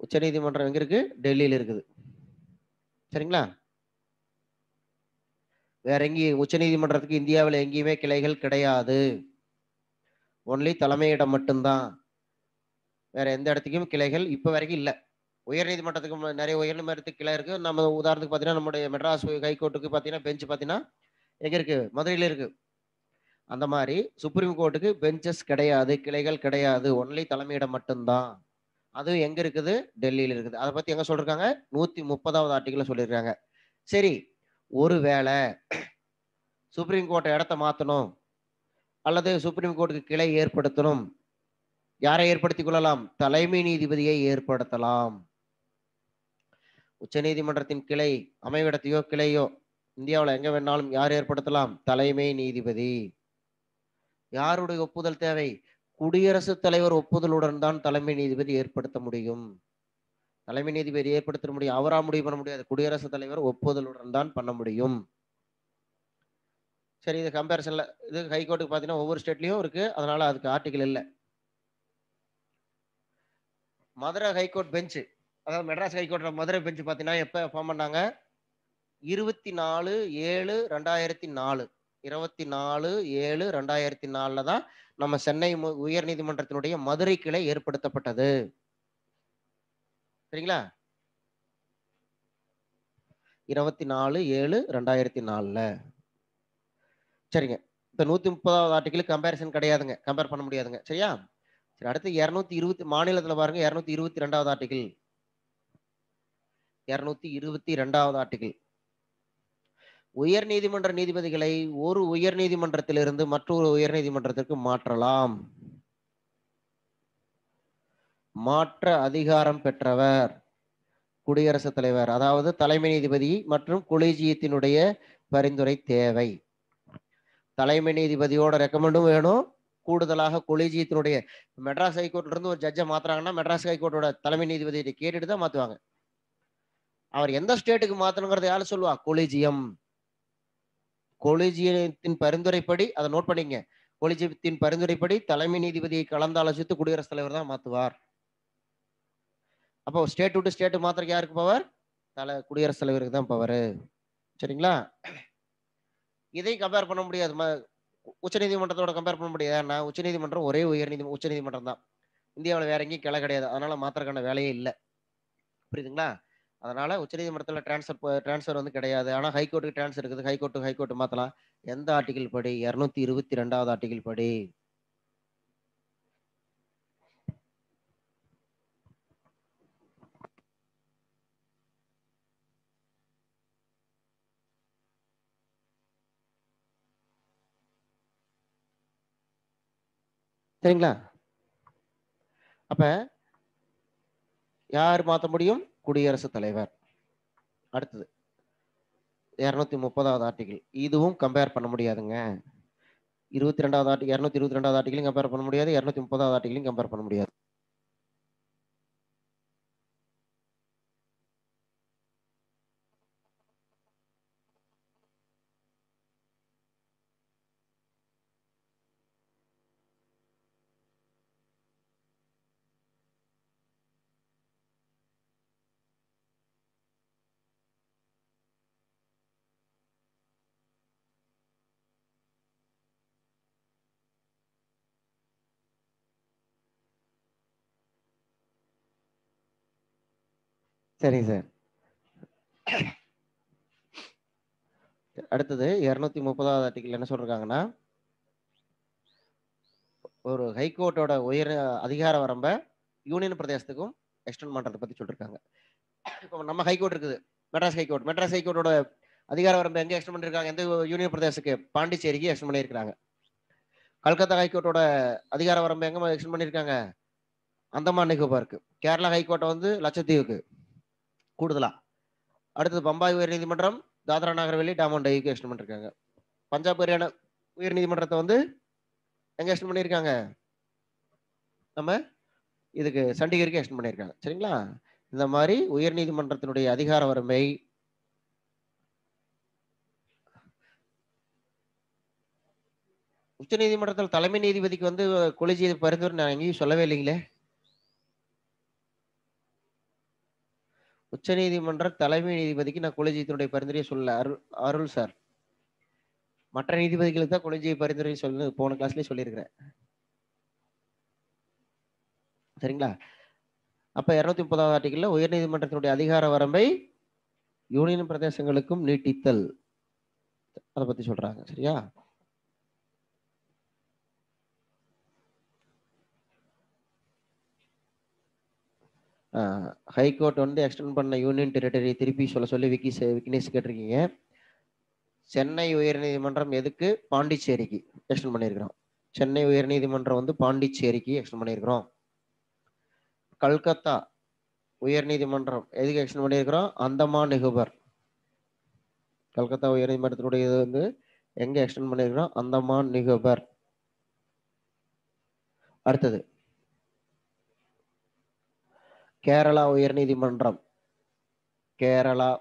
உச்ச நீதிமன்றம் எங்க இருக்கு? டெல்லியில இருக்குது. சரிங்களா? வேற எங்கேயும் உச்ச நீதிமன்றத்துக்கு இந்தியாவில் எங்கேயுமே கிளைகள் கிடையாது. ஒன்லி தலைமையிடம் மட்டும்தான். வேற எந்த இடத்துக்கும் கிளைகள் இப்ப வரைக்கும் இல்ல. உயர் நீதிமன்றத்துக்கு நிறைய உயர் நீதிமன்றத்துக்கு கிளை இருக்கு. நம்ம உதாரணத்துக்கு பாத்தீங்கன்னா நம்முடைய மெட்ராஸ் ஹைகோர்ட்டுக்கு பாத்தீங்கன்னா பெஞ்ச் பாத்தீங்கன்னா எங்க இருக்கு? மதுரையில இருக்கு. அந்த மாதிரி சுப்ரீம் கோர்ட்டுக்கு பெஞ்சஸ் கிடையாது, கிளைகள் கிடையாது. ஒன்லி தலைமையிடம் மட்டும்தான். அதுவும் எங்க இருக்குது? டெல்லியில இருக்குது. அதை பத்தி எங்க சொல்றாங்க? 130வது ஆர்டிகல்ல சொல்லியிருக்காங்க. சரி, ஒருவேளை சுப்ரீம் கோர்ட் இடத்த மாத்தணும் அல்லது சுப்ரீம் கோர்ட்டுக்கு கிளை ஏற்படுத்தணும், யாரை ஏற்படுத்திக் கொள்ளலாம்? தலைமை நீதிபதியை ஏற்படுத்தலாம். உச்ச நீதிமன்றத்தின் கிளை அமைவிடத்தையோ கிளையோ இந்தியாவில் எங்க வேணாலும் யார் ஏற்படுத்தலாம்? தலைமை நீதிபதி. யாருடைய ஒப்புதல் தேவை? குடியரசுத் தலைவர் ஒப்புதலுடன் தான் தலைமை நீதிபதி ஏற்படுத்த முடியும். தலைமை நீதிபதி ஏற்படுத்த முடியும், அவரா முடிவு பண்ண முடியாது. குடியரசுத் தலைவர் ஒப்புதலுடன் தான் பண்ண முடியும். சரி, இது கம்பேரிசன்ல இது ஹைகோர்ட்டுக்கு பார்த்தீங்கன்னா ஒவ்வொரு ஸ்டேட்லயும் இருக்கு. அதனால அதுக்கு ஆர்டிகிள் இல்ல. மதுரை ஹைகோர்ட் பெஞ்ச், அதாவது மெட்ராஸ் ஹைகோர்ட் மதுரை பெஞ்ச் பார்த்தீங்கன்னா எப்ப ஃபார்ம் பண்ணாங்க? 24/7/2004. 24/7/2004 தான் நம்ம சென்னை உயர்நீதிமன்றத்தினுடைய மதுரை கிளை ஏற்படுத்தப்பட்டது. சரிங்களா? 24/7/2004. சரிங்க. இப்ப 130வது ஆர்டிகில் கம்பேரிசன் கிடையாதுங்க. கம்பேர் பண்ண முடியாதுங்க. சரியா? சரி, அடுத்து 220 மாநிலத்தில பாருங்க 222வது ஆர்டிகில். 222வது ஆர்டிகில். உயர்நீதிமன்ற நீதிபதிகளை ஒரு உயர்நீதிமன்றத்திலிருந்து மற்றொரு உயர்நீதிமன்றத்திற்கு மாற்றலாம். மாற்ற அதிகாரம் பெற்றவர் குடியரசுத் தலைவர். அதாவது தலைமை நீதிபதி மற்றும் கொலிஜியத்தினுடைய பரிந்துரை தேவை. தலைமை நீதிபதியோட ரெக்கமெண்டும் வேணும். கூடுதலாக கொலிஜியத்தினுடைய மெட்ராஸ் ஹைகோர்ட்ல இருந்து ஒரு ஜட்ஜை மாத்துறாங்கன்னா மெட்ராஸ் ஹைகோர்ட்டோட தலைமை நீதிபதியை கேட்டுட்டு தான் மாத்துவாங்க. அவர் எந்த ஸ்டேட்டுக்கு மாத்தணுங்கிறத யாரு சொல்லுவா? கொலிஜியம். கொலிஜியத்தின் பரிந்துரைப்படி அதை நோட் பண்ணிங்க. கொலிஜியத்தின் பரிந்துரைப்படி தலைமை நீதிபதியை கலந்தாலோசித்து குடியரசுத் தலைவர் தான் மாத்துவார். அப்போ ஸ்டேட் விட்டு ஸ்டேட் மாத்திரக்கு யாருக்கு பவர்? குடியரசுத் தலைவருக்கு தான் பவர். சரிங்களா? இதை கம்பேர் பண்ண முடியாது. உச்சநீதிமன்றத்தோட கம்பேர் பண்ண முடியாது. ஏன்னா உச்சநீதிமன்றம் ஒரே உச்சநீதிமன்றம் தான். இந்தியாவில் வேற எங்கேயும் கிளை கிடையாது. அதனால மாத்திரக்கான வேலையே இல்லை. புரியுதுங்களா? அதனால உச்சநீதிமன்றத்தில் டிரான்ஸ்ஃபர் வந்து கிடையாது. ஆனா ஹைகோர்ட்டுக்கு டிரான்ஸ்ஃபர் இருக்குது. ஹைகோர்ட் மாத்தலாம். எந்த ஆர்டிகிள் படி? 222வது ஆர்டிகிள் படி. சரிங்களா? அப்ப யார் மாத்த முடியும்? குடியரசுத் தலைவர். அடுத்தது 230வது ஆர்டிகிள். இதுவும் கம்பேர் பண்ண முடியாதுங்க. 22வது ஆர்டிகிள் 222வது ஆர்டிகிளையும் கம்பேர் பண்ண முடியாது. 230வது ஆர்டிகிளையும் கம்பேர் பண்ண முடியாது. சரிங்க சார். அடுத்தது 230வது ஆர்டிகிள் என்ன சொல்றாங்கன்னா, ஒரு ஹைகோர்ட்டோட உயர் அதிகார வரம்பை யூனியன் பிரதேசத்துக்கும் எக்ஸ்டெண்ட் பண்றதை பத்தி சொல்லிருக்காங்க. இப்போ நம்ம ஹைகோர்ட் இருக்குது, மெட்ராஸ் ஹைகோர்ட்டோட அதிகார வரம்பு எங்க எக்ஸ்டெண்ட் பண்ணிருக்காங்க? எந்த யூனியன் பிரதேசத்துக்கு? பாண்டிச்சேரிக்கு எக்ஸ்டெண்ட் பண்ணியிருக்காங்க. கல்கத்தா ஹைகோர்ட்டோட அதிகார வரம்பு எங்க எக்ஸ்டெண்ட் பண்ணிருக்காங்க? அந்தமான் நிக்கோபாருக்கு. கேரளா ஹைகோர்ட்டை வந்து லட்சத்தீவுக்கு கூடுதலா. அடுத்தது பம்பாய் உயர்நீதிமன்றம் தாத்ரா நாகர் ஹவேலி டாமன் டைவுக்கு எக்ஸ்டெண்ட் பண்ணிருக்காங்க. பஞ்சாப் ஹரியானா உயர்நீதிமன்றத்தை வந்து எங்க எக்ஸ்டெண்ட் பண்ணியிருக்காங்க? நம்ம இதுக்கு சண்டிகருக்கு எக்ஸ்டெண்ட் பண்ணியிருக்காங்க. சரிங்களா? இந்த மாதிரி உயர்நீதிமன்றத்தினுடைய அதிகார வரம்பை உச்ச நீதிமன்றத்தில் தலைமை நீதிபதிக்கு வந்து கொலிஜிய பரிந்துரை நான் எங்கேயும் சொல்லவே இல்லைங்களே. உச்ச நீதிமன்ற தலைமை நீதிபதிக்கு நான் கொலிஜியத்தினுடைய பரிந்துரையை சொல்ல அருள் சார். மற்ற நீதிபதிகளுக்கு தான் கொலிஜிய பரிந்துரை சொல்லு போன கிளாஸ்லயே சொல்லியிருக்கிறேன். சரிங்களா? அப்ப 230வது ஆர்டிகிள்ல உயர்நீதிமன்றத்தினுடைய அதிகார வரம்பை யூனியன் பிரதேசங்களுக்கும் நீட்டித்தல் அதை பத்தி சொல்றாங்க. சரியா? ஹைகோர்ட் வந்து எக்ஸ்டெண்ட் பண்ண யூனியன் டெரிட்டரி திருப்பி சொல்ல சொல்லி விக்னேஷ் கேட்டிருக்கீங்க. சென்னை உயர்நீதிமன்றம் எதுக்கு? பாண்டிச்சேரிக்கு எக்ஸ்டெண்ட் பண்ணியிருக்கிறோம். சென்னை உயர்நீதிமன்றம் வந்து பாண்டிச்சேரிக்கு எக்ஸ்டெண்ட் பண்ணியிருக்கிறோம். கல்கத்தா உயர்நீதிமன்றம் எதுக்கு எக்ஸ்டெண்ட் பண்ணியிருக்கிறோம்? அந்தமான் நிகோபர். கல்கத்தா உயர்நீதிமன்றத்தினுடைய இது வந்து எங்க எக்ஸ்டெண்ட் பண்ணியிருக்கிறோம்? அந்தமான் நிகோபர். அடுத்தது கேரளா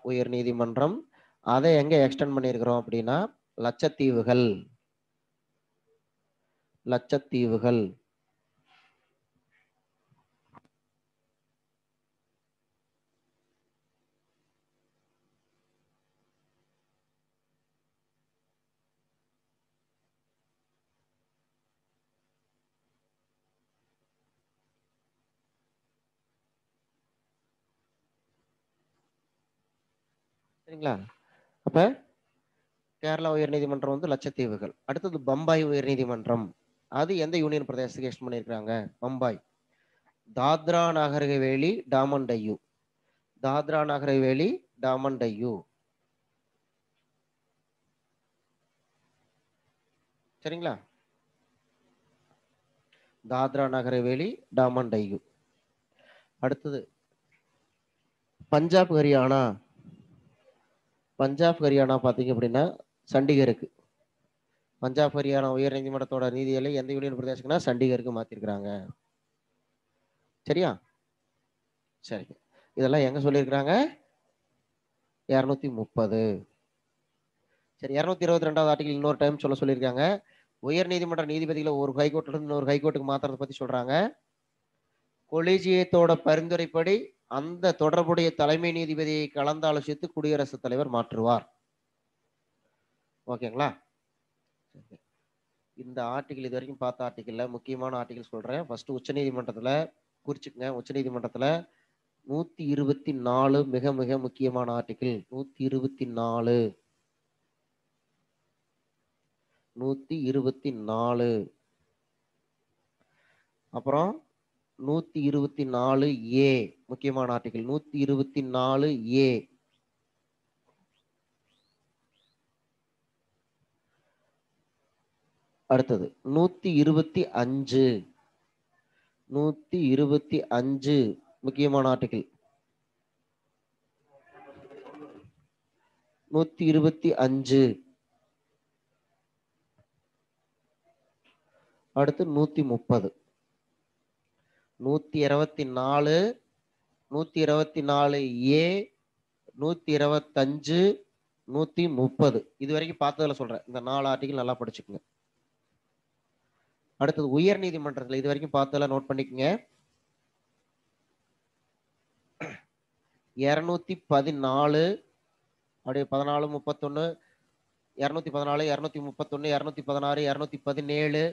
உயர்நீதிமன்றம் அதை எங்க எக்ஸ்டெண்ட் பண்ணியிருக்கிறோம் அப்படின்னா லட்சத்தீவுகள். லட்சத்தீவுகள். சரிங்களா? அப்ப கேரளா உயர்நீதிமன்றம் வந்து லட்சத்தீவுகள். அடுத்தது பம்பாய் உயர்நீதிமன்றம். அது எந்த யூனியன் பிரதேசத்துக்கு எக்ஸ்டெண்ட் பண்ணியிருக்காங்க? பம்பாய். தாத்ரா நாகர் ஹவேலி, டாமன் டையூ. தாத்ரா நாகர் ஹவேலி, டாமன் டையூ. சரிங்களா? தாத்ரா நாகர் ஹவேலி, டாமன் டையூ. அடுத்தது பஞ்சாப் ஹரியானா. பஞ்சாப் ஹரியானா பார்த்தீங்க அப்படின்னா சண்டிகருக்கு. பஞ்சாப் ஹரியானா உயர் நீதிமன்றத்தோட நீதிகளை எந்த யூனியன் பிரதேசத்துக்குன்னா சண்டிகருக்கு மாத்திருக்கிறாங்க. சரியா? சரி. இதெல்லாம் எங்க சொல்லியிருக்கிறாங்க? 230. சரி, 222வது ஆர்டிகல் இன்னொரு டைம் சொல்லியிருக்காங்க. உயர் நீதிமன்ற நீதிபதிகளை ஒரு ஹைகோர்ட்ல இருந்து இன்னொரு ஹைகோர்ட்டுக்கு மாத்துறதை பத்தி சொல்றாங்க. கொலிஜியத்தோட பரிந்துரைப்படி அந்த தொடர்புடைய தலைமை நீதிபதியை கலந்தாலோசித்து குடியரசுத் தலைவர் மாற்றுவார். ஓகேங்களா? இந்த ஆர்டிகல் இது வரைக்கும் பார்த்த ஆர்டிகல்ல முக்கியமான ஆர்டிகல் சொல்றேன். ஃபர்ஸ்ட் உச்ச நீதிமன்றத்துல குறிச்சுக்கங்க. உச்ச நீதிமன்றத்துல 124 மிக மிக முக்கியமான ஆர்டிகல். 124. 124. அப்புறம் 124A முக்கியமான ஆர்டிகல். 124A. அடுத்தது 125. 125 முக்கியமான ஆர்டிகல். 125. அடுத்து 130. 124, 124A, 125, 130. இது வரைக்கும் பார்த்ததுல சொல்றேன். இந்த 4 ஆர்டிகல் நல்லா படிச்சுக்கோங்க. அடுத்தது உயர் நீதிமன்றத்தில் இது வரைக்கும் பார்த்ததுல நோட் பண்ணிக்கோங்க. 214, அப்படியே 14, 31, 214, 231, 216, 217.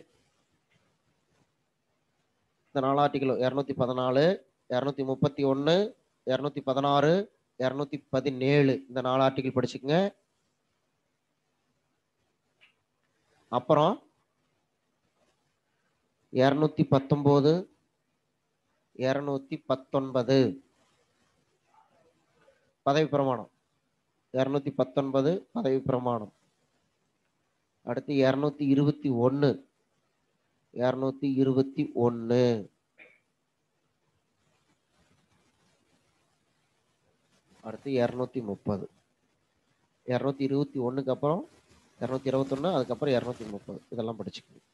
இந்த 4 ஆர்டிகல் 214, 231, 216, 217 இந்த 4 ஆர்டிகல் படிச்சுக்கங்க. அப்புறம் 219, 219 பதவி பிரமாணம். 219 பதவி பிரமாணம். அடுத்து 221, 221. அடுத்து 230. 221க்கு அப்புறம் 221, அதுக்கப்புறம் 230. இதெல்லாம் படிச்சுக்கணும்.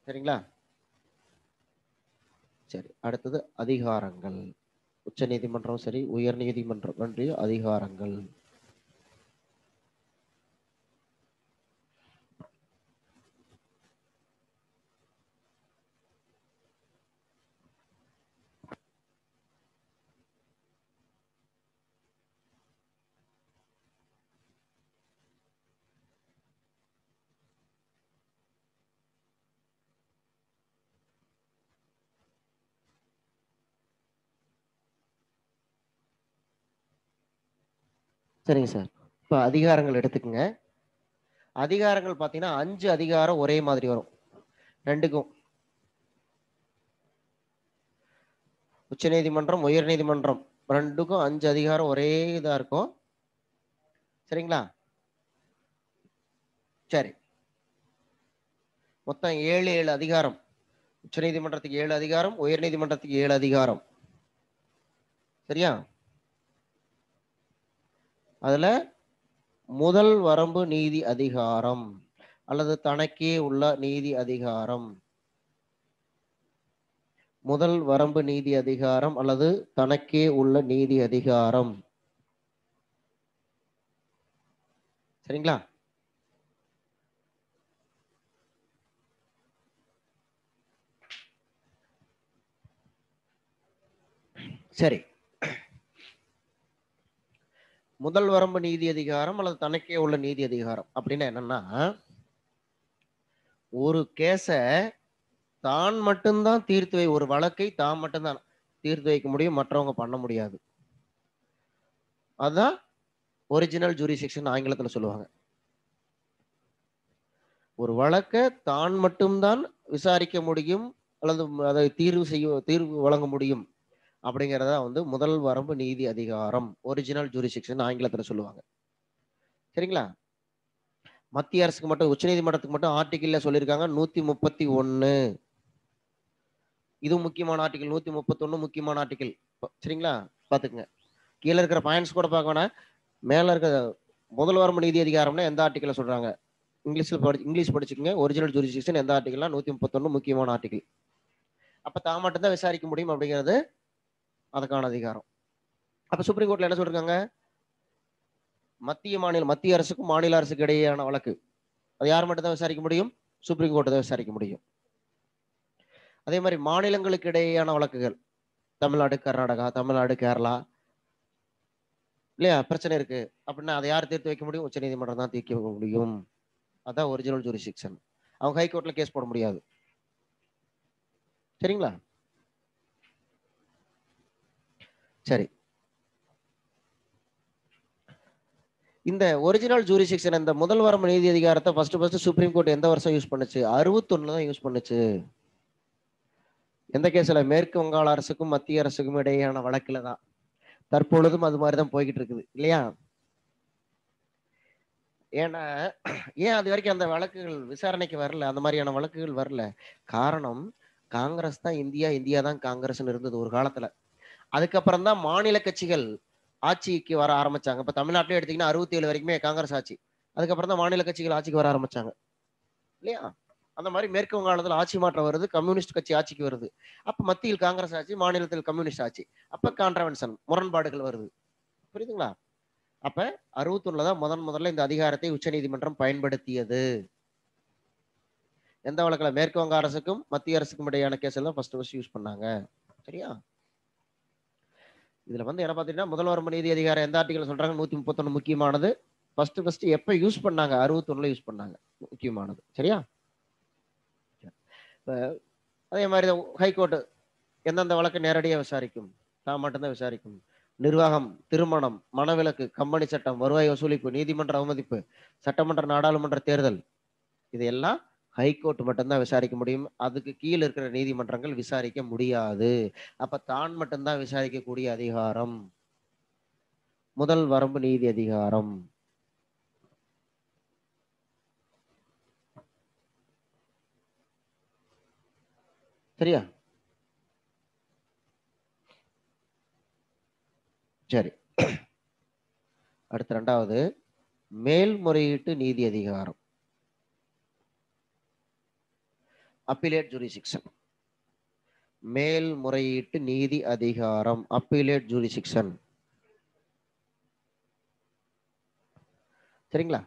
சரிங்களா? சரி, அடுத்தது அதிகாரங்கள். உச்ச நீதிமன்றம் சரி, உயர் நீதிமன்றம் பற்றிய அதிகாரங்கள். சரிங்க சார். இப்போ அதிகாரங்கள் எடுத்துக்கங்க. அதிகாரங்கள் பார்த்தீங்கன்னா 5 அதிகாரம் ஒரே மாதிரி வரும் ரெண்டுக்கும். உச்ச நீதிமன்றம் உயர் நீதிமன்றம் ரெண்டுக்கும் 5 அதிகாரம் ஒரே இதா இருக்கும். சரிங்களா? சரி, மொத்தம் 7 அதிகாரம். உச்ச நீதிமன்றத்துக்கு 7 அதிகாரம், உயர் நீதிமன்றத்துக்கு 7 அதிகாரம். சரியா? அதுல முதல் வரம்பு நீதி அதிகாரம் அல்லது தனக்கே உள்ள நீதி அதிகாரம். முதல் வரம்பு நீதி அதிகாரம் அல்லது தனக்கே உள்ள நீதி அதிகாரம். சரிங்களா? சரி, முதல் வரம்பு நீதி அதிகாரம் அல்லது தனக்கே உள்ள நீதி அதிகாரம் அப்படின்னா என்னன்னா, ஒரு கேஸ தான் மட்டும்தான் ஒரு வழக்கை தான் மட்டும்தான் தீர்த்து வைக்க முடியும், மற்றவங்க பண்ண முடியாது. அதான் ஒரிஜினல் ஜூரிஸ்டிக்ஷன் ஆங்கிலத்துல சொல்லுவாங்க. ஒரு வழக்க தான் மட்டும்தான் விசாரிக்க முடியும் அல்லது அதை தீர்வு வழங்க முடியும் அப்படிங்கிறத வந்து முதல் வரம்பு நீதி அதிகாரம், ஒரிஜினல் ஜூரிஸ்டிக்ஷன் ஆங்கிலத்துல சொல்லுவாங்க. சரிங்களா? மத்திய அரசுக்கு மட்டும், உச்சநீதிமன்றத்துக்கு மட்டும் ஆர்டிகிள்ல சொல்லியிருக்காங்க 131. இது முக்கியமான ஆர்டிகிள் 131 முக்கியமான ஆர்டிகிள். சரிங்களா? பாத்துக்கங்க. கீழே இருக்கிற பாயிண்ட்ஸ் கூட பார்க்க வேணாம். மேல இருக்க முதல் வரம்பு நீதி அதிகாரம்னா எந்த ஆர்டிகிள சொல்றாங்க? இங்கிலீஷ் படிச்சுக்கங்க. ஒரிஜினல் ஜூரிஸ்டிக்ஷன் எந்த ஆர்டிகிள்னா 131 முக்கியமான ஆர்டிகிள். அப்ப தான் மட்டும் தான் விசாரிக்க முடியும் அப்படிங்கிறது அதுக்கான அதிகாரம். அப்ப சுப்ரீம் கோர்ட்ல என்ன சொல்றாங்க? மத்திய அரசுக்கும் மாநில அரசுக்கு இடையேயான வழக்கு அது யார் மட்டும் தான் விசாரிக்க முடியும்? சுப்ரீம் கோர்ட் தான் விசாரிக்க முடியும். அதே மாதிரி மாநிலங்களுக்கு இடையேயான வழக்குகள், தமிழ்நாடு கர்நாடகா, தமிழ்நாடு கேரளா, இல்லையா, பிரச்சனை இருக்கு அப்படின்னா அதை யார் தீர்த்து வைக்க முடியும்? உச்சநீதிமன்றம் தான் தீர்க்க முடியும். அதான் ஒரிஜினல் ஜூரிஸ்டிக்ஷன். அவங்க ஹைகோர்ட்ல கேஸ் போட முடியாது. சரிங்களா? சரி, இந்த ஒரிஜினல் ஜூரிஸ்டிக்ஷன், இந்த முதல் வரம்பு நீதி அதிகாரத்தை ஃபர்ஸ்ட் சுப்ரீம் கோர்ட் எந்த வருஷம் யூஸ் பண்ணுச்சு? 61 தான் யூஸ் பண்ணுச்சு. எந்த கேஸ்ல? மேற்கு வங்காள அரசுக்கும் மத்திய அரசுக்கும் இடையேயான வழக்குல தான். தற்பொழுதும் அது மாதிரி தான் போய்கிட்டு இருக்குது, இல்லையா? ஏன்னா ஏன் அது வரைக்கும் அந்த வழக்குகள் விசாரணைக்கு வரல? அந்த மாதிரியான வழக்குகள் வரல. காரணம், காங்கிரஸ் தான் இந்தியா, இந்தியா தான் காங்கிரஸ்னு இருந்தது ஒரு காலத்துல. அதுக்கப்புறம் தான் மாநில கட்சிகள் ஆட்சிக்கு வர ஆரம்பிச்சாங்க. இப்ப தமிழ்நாட்டிலே எடுத்தீங்கன்னா 67 வரைக்குமே காங்கிரஸ் ஆட்சி. அதுக்கப்புறம் தான் மாநில கட்சிகள் ஆட்சிக்கு வர ஆரம்பிச்சாங்க, இல்லையா? அந்த மாதிரி மேற்கு வங்காளத்தில் ஆட்சி மாற்றம் வருது, கம்யூனிஸ்ட் கட்சி ஆட்சிக்கு வருது. அப்ப மத்தியில் காங்கிரஸ் ஆட்சி, மாநிலத்தில் கம்யூனிஸ்ட் ஆட்சி. அப்ப கான்ட்ரவென்ஷன், முரண்பாடுகள் வருது. புரியுதுங்களா? அப்ப 61 தான் முதல்ல இந்த அதிகாரத்தை உச்சநீதிமன்றம் பயன்படுத்தியது. எந்த வழக்குல? மேற்கு வங்க அரசுக்கும் மத்திய அரசுக்கும் இடையான கேஸ் எல்லாம் ஃபர்ஸ்ட் யூஸ் பண்ணாங்க. சரியா? இதுல வந்து என்ன பாத்தீங்கன்னா, முதல் வரம்பு நீதி அதிகாரம் எந்த ஆர்டிகல் சொல்றாங்க? 131 முக்கியமானது. ஃபர்ஸ்ட் எப்ப யூஸ் பண்ணாங்க? 61 யூஸ் பண்ணாங்க. முக்கியமானது. சரியா? இப்ப அதே மாதிரி ஹைகோர்ட் எந்தெந்த வழக்கை நேரடியாக விசாரிக்கும்? தான் மட்டும்தான் விசாரிக்கும். நிர்வாகம், திருமணம், மனவிலக்கு, கம்பெனி சட்டம், வருவாய் வசூலிப்பு, நீதிமன்ற அவமதிப்பு, சட்டமன்ற நாடாளுமன்ற தேர்தல், இதையெல்லாம் ஹைகோர்ட் மட்டும்தான் விசாரிக்க முடியும். அதுக்கு கீழே இருக்கிற நீதிமன்றங்கள் விசாரிக்க முடியாது. அப்ப தான் மட்டும்தான் விசாரிக்கக்கூடிய அதிகாரம் முதல் வரம்பு நீதி அதிகாரம். சரியா? சரி, அடுத்த இரண்டாவது மேல்முறையீட்டு நீதி அதிகாரம், அப்பீலேட் ஜூரிஸ்டிக்ஷன். மேல்முறையீட்டு நீதி அதிகாரம், அப்பீலேட் ஜூரிஸ்டிக்ஷன். சரிங்களா?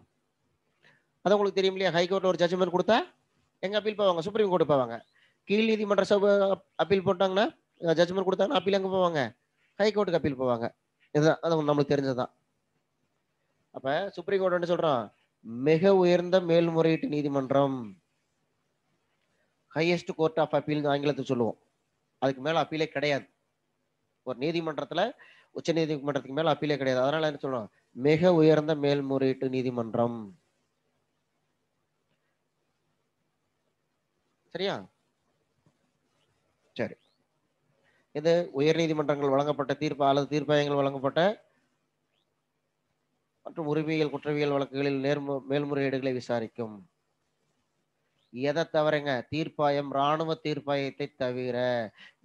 அது உங்களுக்கு தெரியும் இல்லையா? ஹைகோர்ட்ல ஒரு ஜட்ஜ்மெண்ட் கொடுத்தா எங்க அப்பீல் போவாங்க? சுப்ரீம் கோர்ட் போவாங்க. கீழ் நீதிமன்ற சபை அப்பீல் போட்டாங்கன்னா, ஜட்ஜ்மெண்ட் கொடுத்தாங்கன்னா அப்பீல் எங்க போவாங்க? ஹைகோர்ட்டுக்கு அப்பீல் போவாங்க. இதுதான், அது நம்மளுக்கு தெரிஞ்சதுதான். அப்ப சுப்ரீம் கோர்ட் என்ன சொல்றோம்? மிக உயர்ந்த மேல்முறையீட்டு நீதிமன்றம், ஹையஸ்ட் கோர்ட் ஆஃப் அப்பீல் ஆங்கிலத்தில் சொல்லுவோம். அதுக்கு மேல அப்பீலே கிடையாது. ஒரு நீதிமன்றத்துல உச்ச நீதிமன்றத்துக்கு மேல அப்பீலே கிடையாது. அதனால என்ன சொல்றோம்? மிக உயர்ந்த மேல்முறையீட்டு நீதிமன்றம். சரியா? சரி, இது உயர் நீதிமன்றங்கள் வழங்கப்பட்ட தீர்ப்பு அல்லது தீர்ப்பாயங்கள் வழங்கப்பட்ட மற்றும் உரிமையியல் குற்றவியல் வழக்குகளில் மேல்முறையீடுகளை விசாரிக்கும். எதை தவிரங்க? தீர்ப்பாயம், ராணுவ தீர்ப்பாயத்தை தவிர.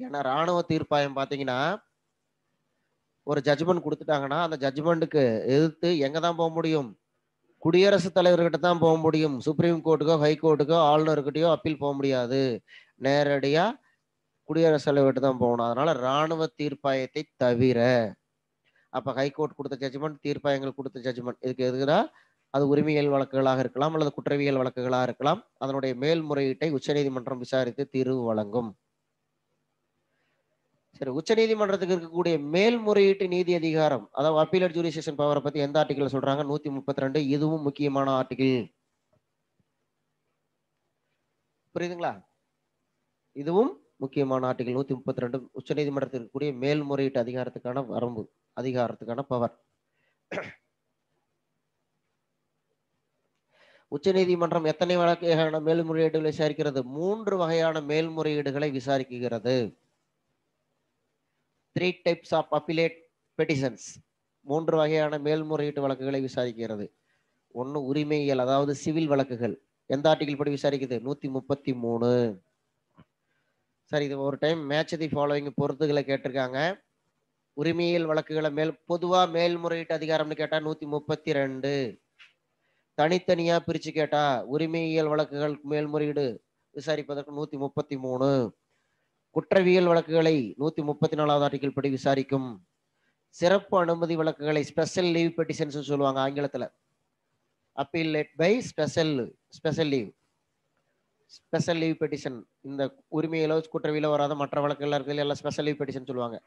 ஏன்னா ராணுவ தீர்ப்பாயம் பாத்தீங்கன்னா, ஒரு ஜட்ஜ்மெண்ட் கொடுத்துட்டாங்கன்னா அந்த ஜட்ஜ்மெண்ட்டுக்கு எதிர்த்து எங்க தான் போக முடியும்? குடியரசுத் தலைவர்கிட்ட தான் போக முடியும். சுப்ரீம் கோர்ட்டுக்கோ ஹைகோர்ட்டுக்கோ ஆளுநர்கிட்டயோ அப்பீல் போக முடியாது. நேரடியா குடியரசுத் தலைவர்கிட்ட தான் போகணும். அதனால ராணுவ தீர்ப்பாயத்தை தவிர. அப்ப ஹைகோர்ட் கொடுத்த ஜட்ஜ்மெண்ட், தீர்ப்பாயங்கள் கொடுத்த ஜட்ஜ்மெண்ட், இதுக்கு எதுக்குதா அது உரிமையியல் வழக்குகளாக இருக்கலாம் அல்லது குற்றவியல் வழக்குகளாக இருக்கலாம். அதனுடைய மேல்முறையீட்டை உச்சநீதிமன்றம் விசாரித்து தீர்வு வழங்கும். சரி, உச்சநீதிமன்றத்துக்கு இருக்கக்கூடிய மேல்முறையீட்டு நீதி அதிகாரம், அதாவது அப்பீலேட் ஜூரிஸ்டிக்ஷன் பவரை பத்தி எந்த ஆர்டிகல் சொல்றாங்க? 132. இதுவும் முக்கியமான ஆர்டிகிள். புரியுதுங்களா? இதுவும் முக்கியமான ஆர்டிகல் 132. உச்சநீதிமன்றத்தில் இருக்கக்கூடிய மேல்முறையீட்டு அதிகாரத்துக்கான வரம்பு, அதிகாரத்துக்கான பவர். உச்சநீதிமன்றம் எத்தனை வகையான மேல்முறையீடுகளை விசாரிக்கிறது? 3 வகையான மேல்முறையீடுகளை விசாரிக்கிறது. 3 types of appellate petitions. 3 வகையான மேல்முறையீட்டு வழக்குகளை விசாரிக்கிறது. ஒன்னு உரிமையியல், அதாவது சிவில் வழக்குகள். எந்த ஆர்டிகல் படி விசாரிக்குது? 133. சரி, இது ஒரு டைம் மேட்ச் தி ஃபாலோயிங் பொறுத்துகளை கேட்டிருக்காங்க. உரிமையியல் வழக்குகளை பொதுவா மேல்முறையீட்டு அதிகாரம்னு கேட்டா 132. தனித்தனியா பிரிச்சு கேட்டா உரிமையியல் வழக்குகள் மேல்முறையீடு விசாரிப்பதற்கு 133. குற்றவியல் வழக்குகளை 134வது ஆர்டிகல் படி விசாரிக்கும். சிறப்பு அனுமதி வழக்குகளை ஸ்பெஷல் லீவ் பெட்டிஷன்ஸ் சொல்லுவாங்க ஆங்கிலத்துல. Appellate by special leave. Special leave petition, இந்த உரிமையிலோ குற்றவியலோ வராத மற்ற வழக்குகள் இருக்கிறது எல்லாம் ஸ்பெஷல் லீவ் பெட்டிஷன் சொல்லுவாங்க.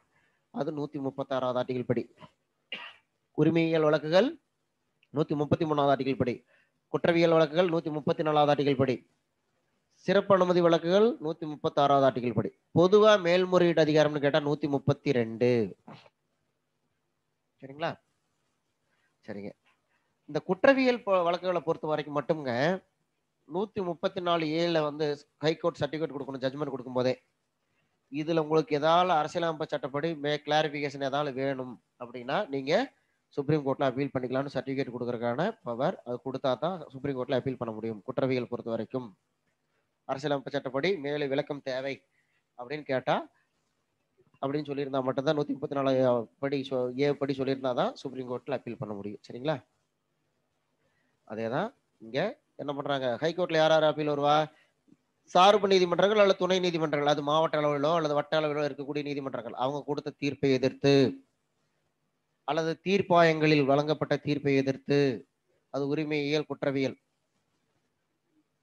அது 136வது ஆர்டிகல் படி. உரிமையியல் வழக்குகள் 133வது ஆர்டிகல் படி. குற்றவியல் வழக்குகள் 134வது ஆர்டிகல் படி. சிறப்பு அனுமதி வழக்குகள் 136வது ஆர்டிகல் படி. பொதுவா மேல்முறையீட்டு அதிகாரம்னு கேட்டா 132. சரிங்களா? சரிங்க. இந்த குற்றவியல் வழக்குகளை பொறுத்த வரைக்கும் மட்டும்ங்க 134(a)ல வந்து ஹைகோர்ட் சர்டிபிகேட் கொடுக்கணும், ஜட்ஜ்மெண்ட் கொடுக்கும் போதே. இதுல உங்களுக்கு ஏதாவது அரசியலமைப்பு சட்டப்படி கிளாரிபிகேஷன் ஏதாவது வேணும் அப்படின்னா நீங்க சுப்ரீம் கோர்ட்ல அப்பீல் பண்ணிக்கலாம்னு சர்டிபிகேட் கொடுக்கறதுக்கான பவர் அது கொடுத்தா தான் சுப்ரீம் கோர்ட்ல அப்பீல் பண்ண முடியும். குற்றவியல் பொறுத்த வரைக்கும் அரசியலமைப்பு சட்டப்படி மேலே விளக்கம் தேவை அப்படின்னு கேட்டா அப்படின்னு சொல்லியிருந்தா மட்டும்தான் 134 படி ஏ படி சொல்லியிருந்தாதான் சுப்ரீம் கோர்ட்ல அப்பீல் பண்ண முடியும். சரிங்களா? அதேதான் இங்க என்ன பண்றாங்க, ஹைகோர்ட்ல யார் யார் அப்பீல் வருவா? சார்பு நீதிமன்றங்கள் அல்லது துணை நீதிமன்றங்கள், அது மாவட்ட அளவிலோ அல்லது வட்ட அளவிலோ இருக்கக்கூடிய நீதிமன்றங்கள், அவங்க கொடுத்த தீர்ப்பை எதிர்த்து அல்லது தீர்ப்பாயங்களில் வழங்கப்பட்ட தீர்ப்பை எதிர்த்து, அது உரிமையியல் குற்றவியல்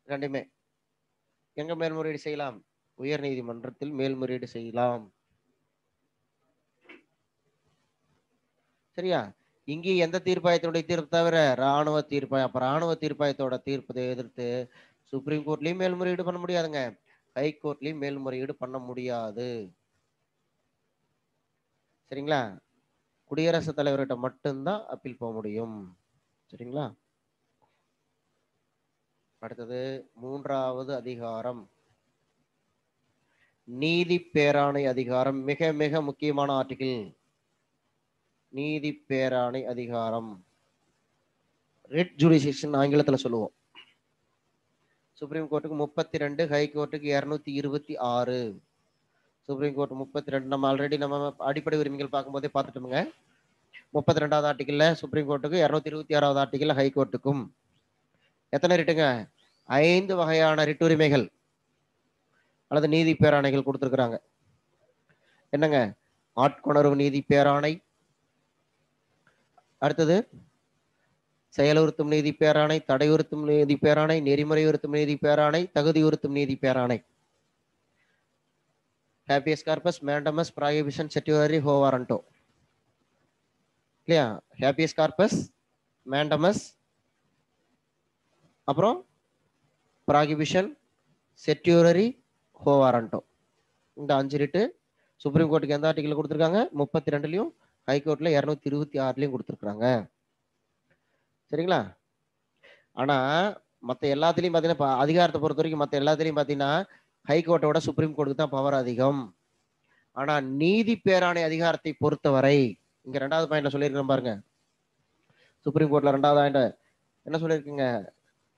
ரெண்டுமே எங்க மேல்முறையீடு செய்யலாம்? உயர் நீதிமன்றத்தில் மேல்முறையீடு செய்யலாம். சரியா? இங்கே எந்த தீர்ப்பாயத்தினுடைய தீர்ப்பு தவிர ராணுவ தீர்ப்பாயம். அப்ப ராணுவ தீர்ப்பாயத்தோட தீர்ப்பை எதிர்த்து சுப்ரீம் கோர்ட்லயும் மேல்முறையீடு பண்ண முடியாதுங்க, ஹைகோர்ட்லயும் மேல்முறையீடு பண்ண முடியாது. சரிங்களா? குடியரசுத் தலைவர்கிட்ட மட்டும்தான் அப்பீல் போக முடியும். சரிங்களா? அடுத்தது 3வது அதிகாரம், நீதி பேராணை அதிகாரம். மிக மிக முக்கியமான ஆர்டிகிள், நீதி பேராணை அதிகாரம். ரிட் ஜுடிஷியேஷன் ஆங்கிலத்துல சொல்லுவோம். சுப்ரீம் கோர்ட்டுக்கு 32, ஹை கோர்ட்டுக்கு 226. Supreme court 32. நம்ம ஆல்ரெடி நம்ம அடிப்படை உரிமைகள் பார்க்கும்போதே பார்த்துட்டோமுங்க. 32வது ஆர்டிகிள்ல சுப்ரீம் கோர்ட்டுக்கு, 226வது ஆர்டிகிள்ல ஹை கோர்ட்டுக்கும் எத்தனை ரிட்டுங்க? 5 வகையான ரிட் உரிமைகள் அல்லது நீதி பேராணைகள் கொடுத்திருக்கிறாங்க. என்னங்க? ஆட்கொணர்வு நீதி பேராணை, அடுத்தது செயலுறுத்தும் நீதி பேராணை, தடையுறுத்தும் நீதி பேராணை, நெறிமுறையுறுத்தும் நீதி பேராணை, தகுதியுறுத்தும் நீதி பேராணை. ஹேபியஸ் கார்பஸ், மேண்டமஸ், ப்ராஹிபிஷன், செட்டிவரி, ஹோ வாரண்டோ. இல்லையா? ஹேபியஸ் கார்பஸ், மேண்டமஸ், அப்புறம் ப்ராஹிபிஷன், செட்டிவரி, ஹோ வாரண்டோ. இந்த 5 ரிட்டு சுப்ரீம் கோர்ட்டுக்கு எந்த ஆர்டிகிள் கொடுத்துருக்காங்க? 32லயும் ஹைகோர்ட்ல 226லயும் கொடுத்துருக்காங்க. சரிங்களா? ஆனா மற்ற எல்லாத்துலயும் பாத்தீங்கன்னா அதிகாரத்தை பொறுத்த வரைக்கும் மற்ற எல்லாத்துலயும் பாத்தீங்கன்னா ஹைகோர்ட்டோட சுப்ரீம் கோர்ட்டுக்கு தான் பவர் அதிகம். ஆனா நீதி பேராணை அதிகாரத்தை பொறுத்தவரை இங்க 2வது பாயிண்ட்ல சொல்லியிருக்கேன் பாருங்க. சுப்ரீம் கோர்ட்ல 2வது பாயிண்ட் என்ன சொல்லியிருக்கீங்க?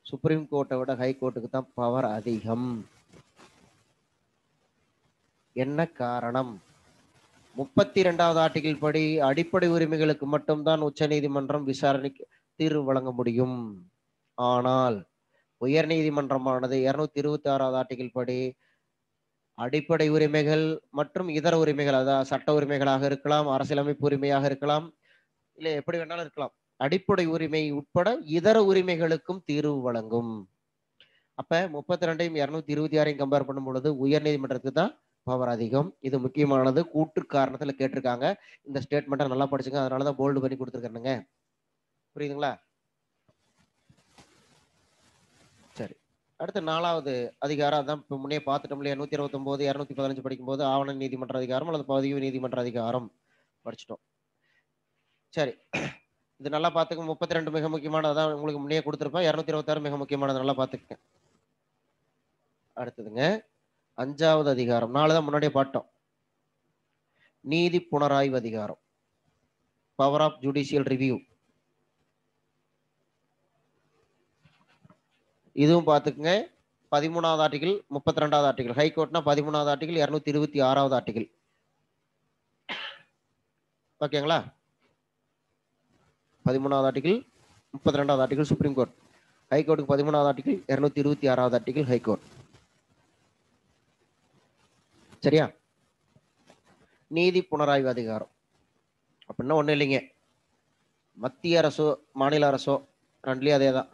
சுப்ரீம் கோர்ட்டை விட ஹைகோர்ட்டுக்கு தான் பவர் அதிகம். என்ன காரணம்? 32வது ஆர்டிகிள் படி அடிப்படை உரிமைகளுக்கு மட்டும்தான் உச்ச நீதிமன்றம் விசாரணைக்கு தீர்வு வழங்க முடியும். ஆனால் உயர் நீதிமன்றமானது 226வது ஆர்டிகிள் படி அடிப்படை உரிமைகள் மற்றும் இதர உரிமைகள், அதாவது சட்ட உரிமைகளாக இருக்கலாம், அரசியலமைப்பு உரிமையாக இருக்கலாம், இல்ல எப்படி வேணாலும் இருக்கலாம், அடிப்படை உரிமை உட்பட இதர உரிமைகளுக்கும் தீர்வு வழங்கும். அப்ப 32ஐயும் 226ஐயும் கம்பேர் பண்ணும் பொழுது உயர் நீதிமன்றத்துக்கு தான் பவர் அதிகம். இது முக்கியமானது. கூற்று காரணத்துல கேட்டிருக்காங்க. இந்த ஸ்டேட்மெண்ட்டை நல்லா படிச்சுங்க. அதனாலதான் போல்டு பண்ணி கொடுத்துருக்கேனுங்க. புரியுதுங்களா? சரி, அடுத்து 4வது அதிகாரம். அதான் இப்ப முன்னே பார்த்துட்டோம் இல்லையா? 129 215 படிக்கும்போது ஆவண நீதிமன்ற அதிகாரம் அல்லது பதிவு நீதிமன்ற அதிகாரம் படிச்சுட்டோம். சரி, இது நல்லா பார்த்துக்க. 32 மிக முக்கியமானது. அதான் உங்களுக்கு முன்னே கொடுத்துருப்பேன். 226 மிக முக்கியமானது. நல்லா பார்த்துக்க. அடுத்ததுங்க 5வது அதிகாரம். 4 தான் முன்னாடியே பாட்டோம். நீதி புனராய்வு அதிகாரம், பவர் ஆஃப் ஜுடிஷியல் ரிவ்யூ. இதுவும் பார்த்துக்குங்க. 13வது ஆர்டிகிள், 32வது ஆர்டிகிள். ஹைகோர்ட்னா 13வது ஆர்டிகிள், 226வது ஆர்டிகிள். ஓகேங்களா? 13வது ஆர்டிகிள், 32வது ஆர்டிகிள் சுப்ரீம் கோர்ட். ஹைகோர்ட்டுக்கு 13வது ஆர்டிகிள், 226வது ஆர்டிகிள் ஹைகோர்ட். சரியா? நீதி புனராய்வு அதிகாரம் அப்படின்னா ஒண்ணும் இல்லைங்க. மத்திய அரசோ மாநில அரசோ ரெண்டுலயும் அதே தான்.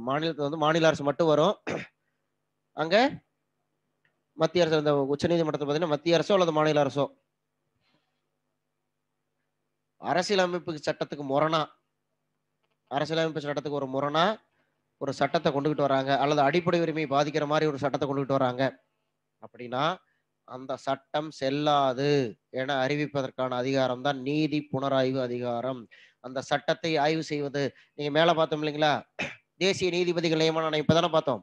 மாநிலத்துல வந்து மாநில அரசு மட்டும் வரும். அங்க மத்திய அரசு, இந்த உச்ச நீதிமன்றத்தில் பார்த்தீங்கன்னா மத்திய அரசோ அல்லது மாநில அரசோ அரசியலமைப்பு சட்டத்துக்கு முரணா, அரசியலமைப்பு சட்டத்துக்கு ஒரு முரணா ஒரு சட்டத்தை கொண்டுகிட்டு வராங்க, அல்லது அடிப்படை உரிமையை பாதிக்கிற மாதிரி ஒரு சட்டத்தை கொண்டுகிட்டு வராங்க அப்படின்னா அந்த சட்டம் செல்லாது என அறிவிப்பதற்கான அதிகாரம் தான் நீதி புனராய்வு அதிகாரம். அந்த சட்டத்தை ஆய்வு செய்வது. நீங்க மேல பார்த்தோம் இல்லைங்களா? தேசிய நீதிபதிகள் நியமன ஆணையம் இப்பதானே பார்த்தோம்.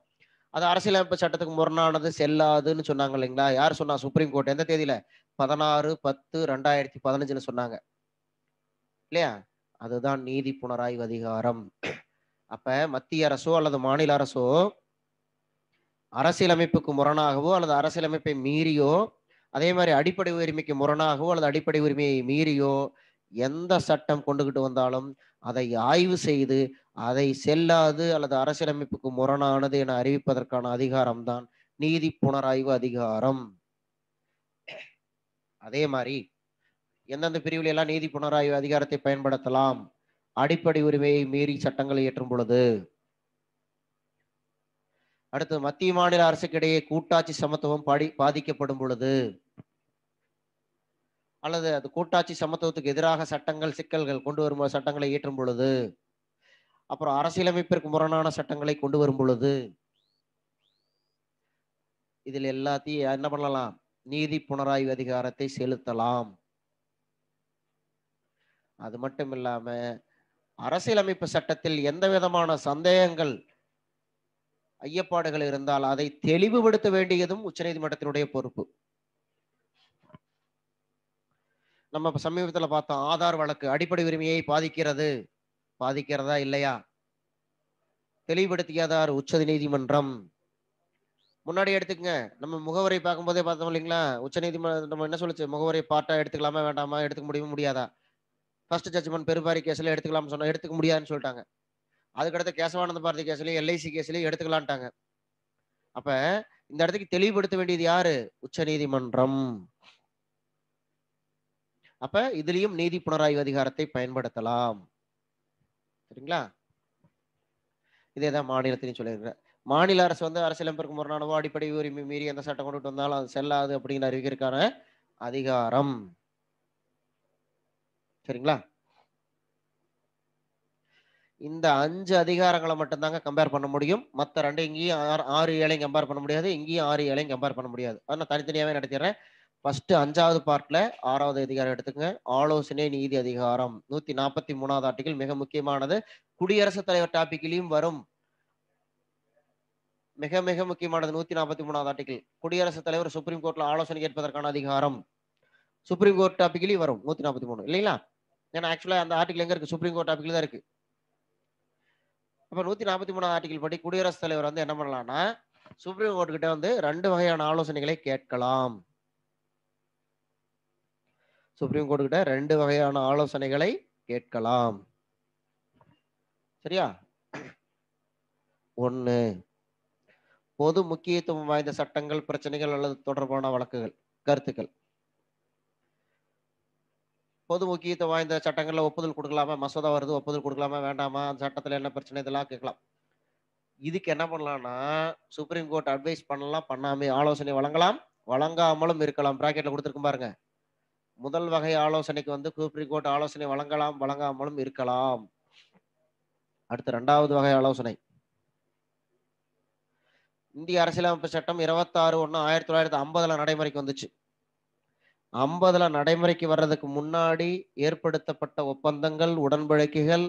அது அரசியலமைப்பு சட்டத்துக்கு முரணானது, செல்லாதுன்னு சொன்னாங்க இல்லைங்களா? யார் சொன்னா? Supreme court. எந்த தேதியில? 16/10/2015 சொன்னாங்க இல்லையா? அதுதான் நீதி புனராய்வு அதிகாரம். அப்ப மத்திய அரசோ அல்லது மாநில அரசோ அரசியலமைப்புக்கு முரணாகவோ அல்லது அரசியலமைப்பை மீறியோ, அதே மாதிரி அடிப்படை உரிமைக்கு முரணாகவோ அல்லது அடிப்படை உரிமையை மீறியோ எந்த சட்டம் கொண்டுகிட்டு வந்தாலும் அதை ஆய்வு செய்து அதை செல்லாது அல்லது அரசியலமைப்புக்கு முரணானது என அறிவிப்பதற்கான அதிகாரம் தான் நீதி புனராய்வு அதிகாரம். அதே மாதிரி எந்தெந்த பிரிவுல எல்லாம் நீதி புனராய்வு அதிகாரத்தை பயன்படுத்தலாம்? அடிப்படை உரிமையை மீறி சட்டங்களை இயற்றும் பொழுது. அடுத்து மத்திய மாநில அரசுக்கு இடையே கூட்டாட்சி சமத்துவம் பாதிக்கப்படும் பொழுது, அல்லது அது கூட்டாட்சி சமத்துவத்துக்கு எதிராக சட்டங்கள் சிக்கல்கள் கொண்டு வரும் சட்டங்களை இயற்றும் பொழுது, அப்புறம் அரசியலமைப்பிற்கு முரணான சட்டங்களை கொண்டு வரும் பொழுது, இதில் எல்லாத்தையும் என்ன பண்ணலாம்? நீதி புனராய்வு அதிகாரத்தை செலுத்தலாம். அது மட்டும் இல்லாம அரசியலமைப்பு சட்டத்தில் எந்த விதமான சந்தேகங்கள் ஐயப்பாடுகள் இருந்தால் அதை தெளிவுபடுத்த வேண்டியதும் உச்சநீதிமன்றத்தினுடைய பொறுப்பு. நம்ம இப்ப சமீபத்தில் பார்த்தோம், ஆதார் வழக்கு அடிப்படை உரிமையை பாதிக்கிறதா இல்லையா தெளிவுபடுத்தியதார் உச்ச நீதிமன்றம். முன்னாடி எடுத்துக்கங்க, நம்ம முகவரை பார்க்கும்போதே பார்த்தோம் இல்லைங்களா? உச்ச நீதிமன்றம் நம்ம என்ன சொல்லுச்சு? முகவரை பார்ட்டா எடுத்துக்கலாமா வேண்டாமா, எடுத்துக்க முடியாதா? ஃபர்ஸ்ட் ஜட்ஜ்மெண்ட் பெருபாரி கேஸ்ல எடுத்துக்கலாம்னு சொன்னா எடுத்துக்க முடியாதுன்னு சொல்லிட்டாங்க. அதுக்கடுத்து கேசவானந்த பாரதி கேஸ்லயும் எல்ஐசி கேஸ்லயும் எடுத்துக்கலான்ட்டாங்க. அப்ப இந்த இடத்துக்கு தெளிவுபடுத்த வேண்டியது யாரு? உச்ச நீதிமன்றம். அப்ப இதுலயும் நீதி புனராய்வு அதிகாரத்தை பயன்படுத்தலாம். சரிங்களா? இதேதான் மாநிலத்திலையும் சொல்லியிருக்கிறேன். மாநில அரசு வந்து அரசியலமைப்பிற்கு முரணானவோ அடிப்படை உரிமை மீறி எந்த சட்டம் கொண்டுட்டு வந்தாலும் அது செல்லாது அப்படின்னு அறிவிக்கிறதுக்கான அதிகாரம். சரிங்களா? இந்த 5 அதிகாரங்களை மட்டும்தாங்க கம்பேர் பண்ண முடியும். மத்த 2 இங்கேயும் 6 7 கம்பேர் பண்ண முடியாது, இங்கேயும் 6 7 கம்பேர் பண்ண முடியாது. நான் தனித்தனியாவே நடத்திடுறேன். ஃபர்ஸ்ட் 5வது பார்ட்ல 6வது அதிகாரம் எடுத்துக்கங்க. ஆலோசனை நீதி அதிகாரம் 143வது ஆர்டிகிள் மிக முக்கியமானது. குடியரசுத் தலைவர் டாபிக்லயும் வரும். மிக மிக முக்கியமானது 143வது ஆர்டிகிள். குடியரசுத் தலைவர் சுப்ரீம் கோர்ட்ல ஆலோசனை கேட்பதற்கான அதிகாரம் சுப்ரீம் கோர்ட் டாபிக்லயும் வரும் 143 இல்லைங்களா? ஏன்னா ஆக்சுவலா அந்த ஆர்டிகிள் எங்க இருக்கு? சுப்ரீம் கோர்ட் டாபிக்ல தான் இருக்கு. அப்ப 143வது ஆர்டிகிள் படி குடியரசுத் தலைவர் வந்து என்ன பண்ணலாம்னா சுப்ரீம் கோர்ட் கிட்ட வந்து 2 வகையான ஆலோசனைகளை கேட்கலாம். சுப்ரீம் கோர்ட் கிட்ட 2 வகையான ஆலோசனைகளை கேட்கலாம். சரியா? 1, பொது முக்கியத்துவம் வாய்ந்த சட்டங்கள், பிரச்சனைகள் அல்லது தொடர்பான வழக்குகள், கருத்துக்கள். பொது முக்கியத்துவம் வாய்ந்த சட்டங்கள்ல ஒப்புதல் கொடுக்கலாமா? மசோதா வருது ஒப்புதல் கொடுக்கலாமா? வேண்டாமா? அந்த சட்டத்துல என்ன பிரச்சனை? இதெல்லாம் கேட்கலாம். இதுக்கு என்ன பண்ணலாம்னா, சுப்ரீம் கோர்ட் அட்வைஸ் பண்ணலாம், பண்ணாமயே ஆலோசனை வழங்கலாம், வழங்காமலும் இருக்கலாம். பிராக்கெட்ல குடுத்திருக்கும் பாருங்க. முதல் வகை ஆலோசனைக்கு வந்து சுப்ரீம் கோர்ட் ஆலோசனை வழங்கலாம், வழங்காமலும் இருக்கலாம். அடுத்து 2வது வகை ஆலோசனை. இந்திய அரசியலமைப்பு சட்டம் 26/1/1950ல நடைமுறைக்கு வந்துச்சு. 50ல நடைமுறைக்கு வர்றதுக்கு முன்னாடி ஏற்படுத்தப்பட்ட ஒப்பந்தங்கள், உடன்படிக்கைகள்,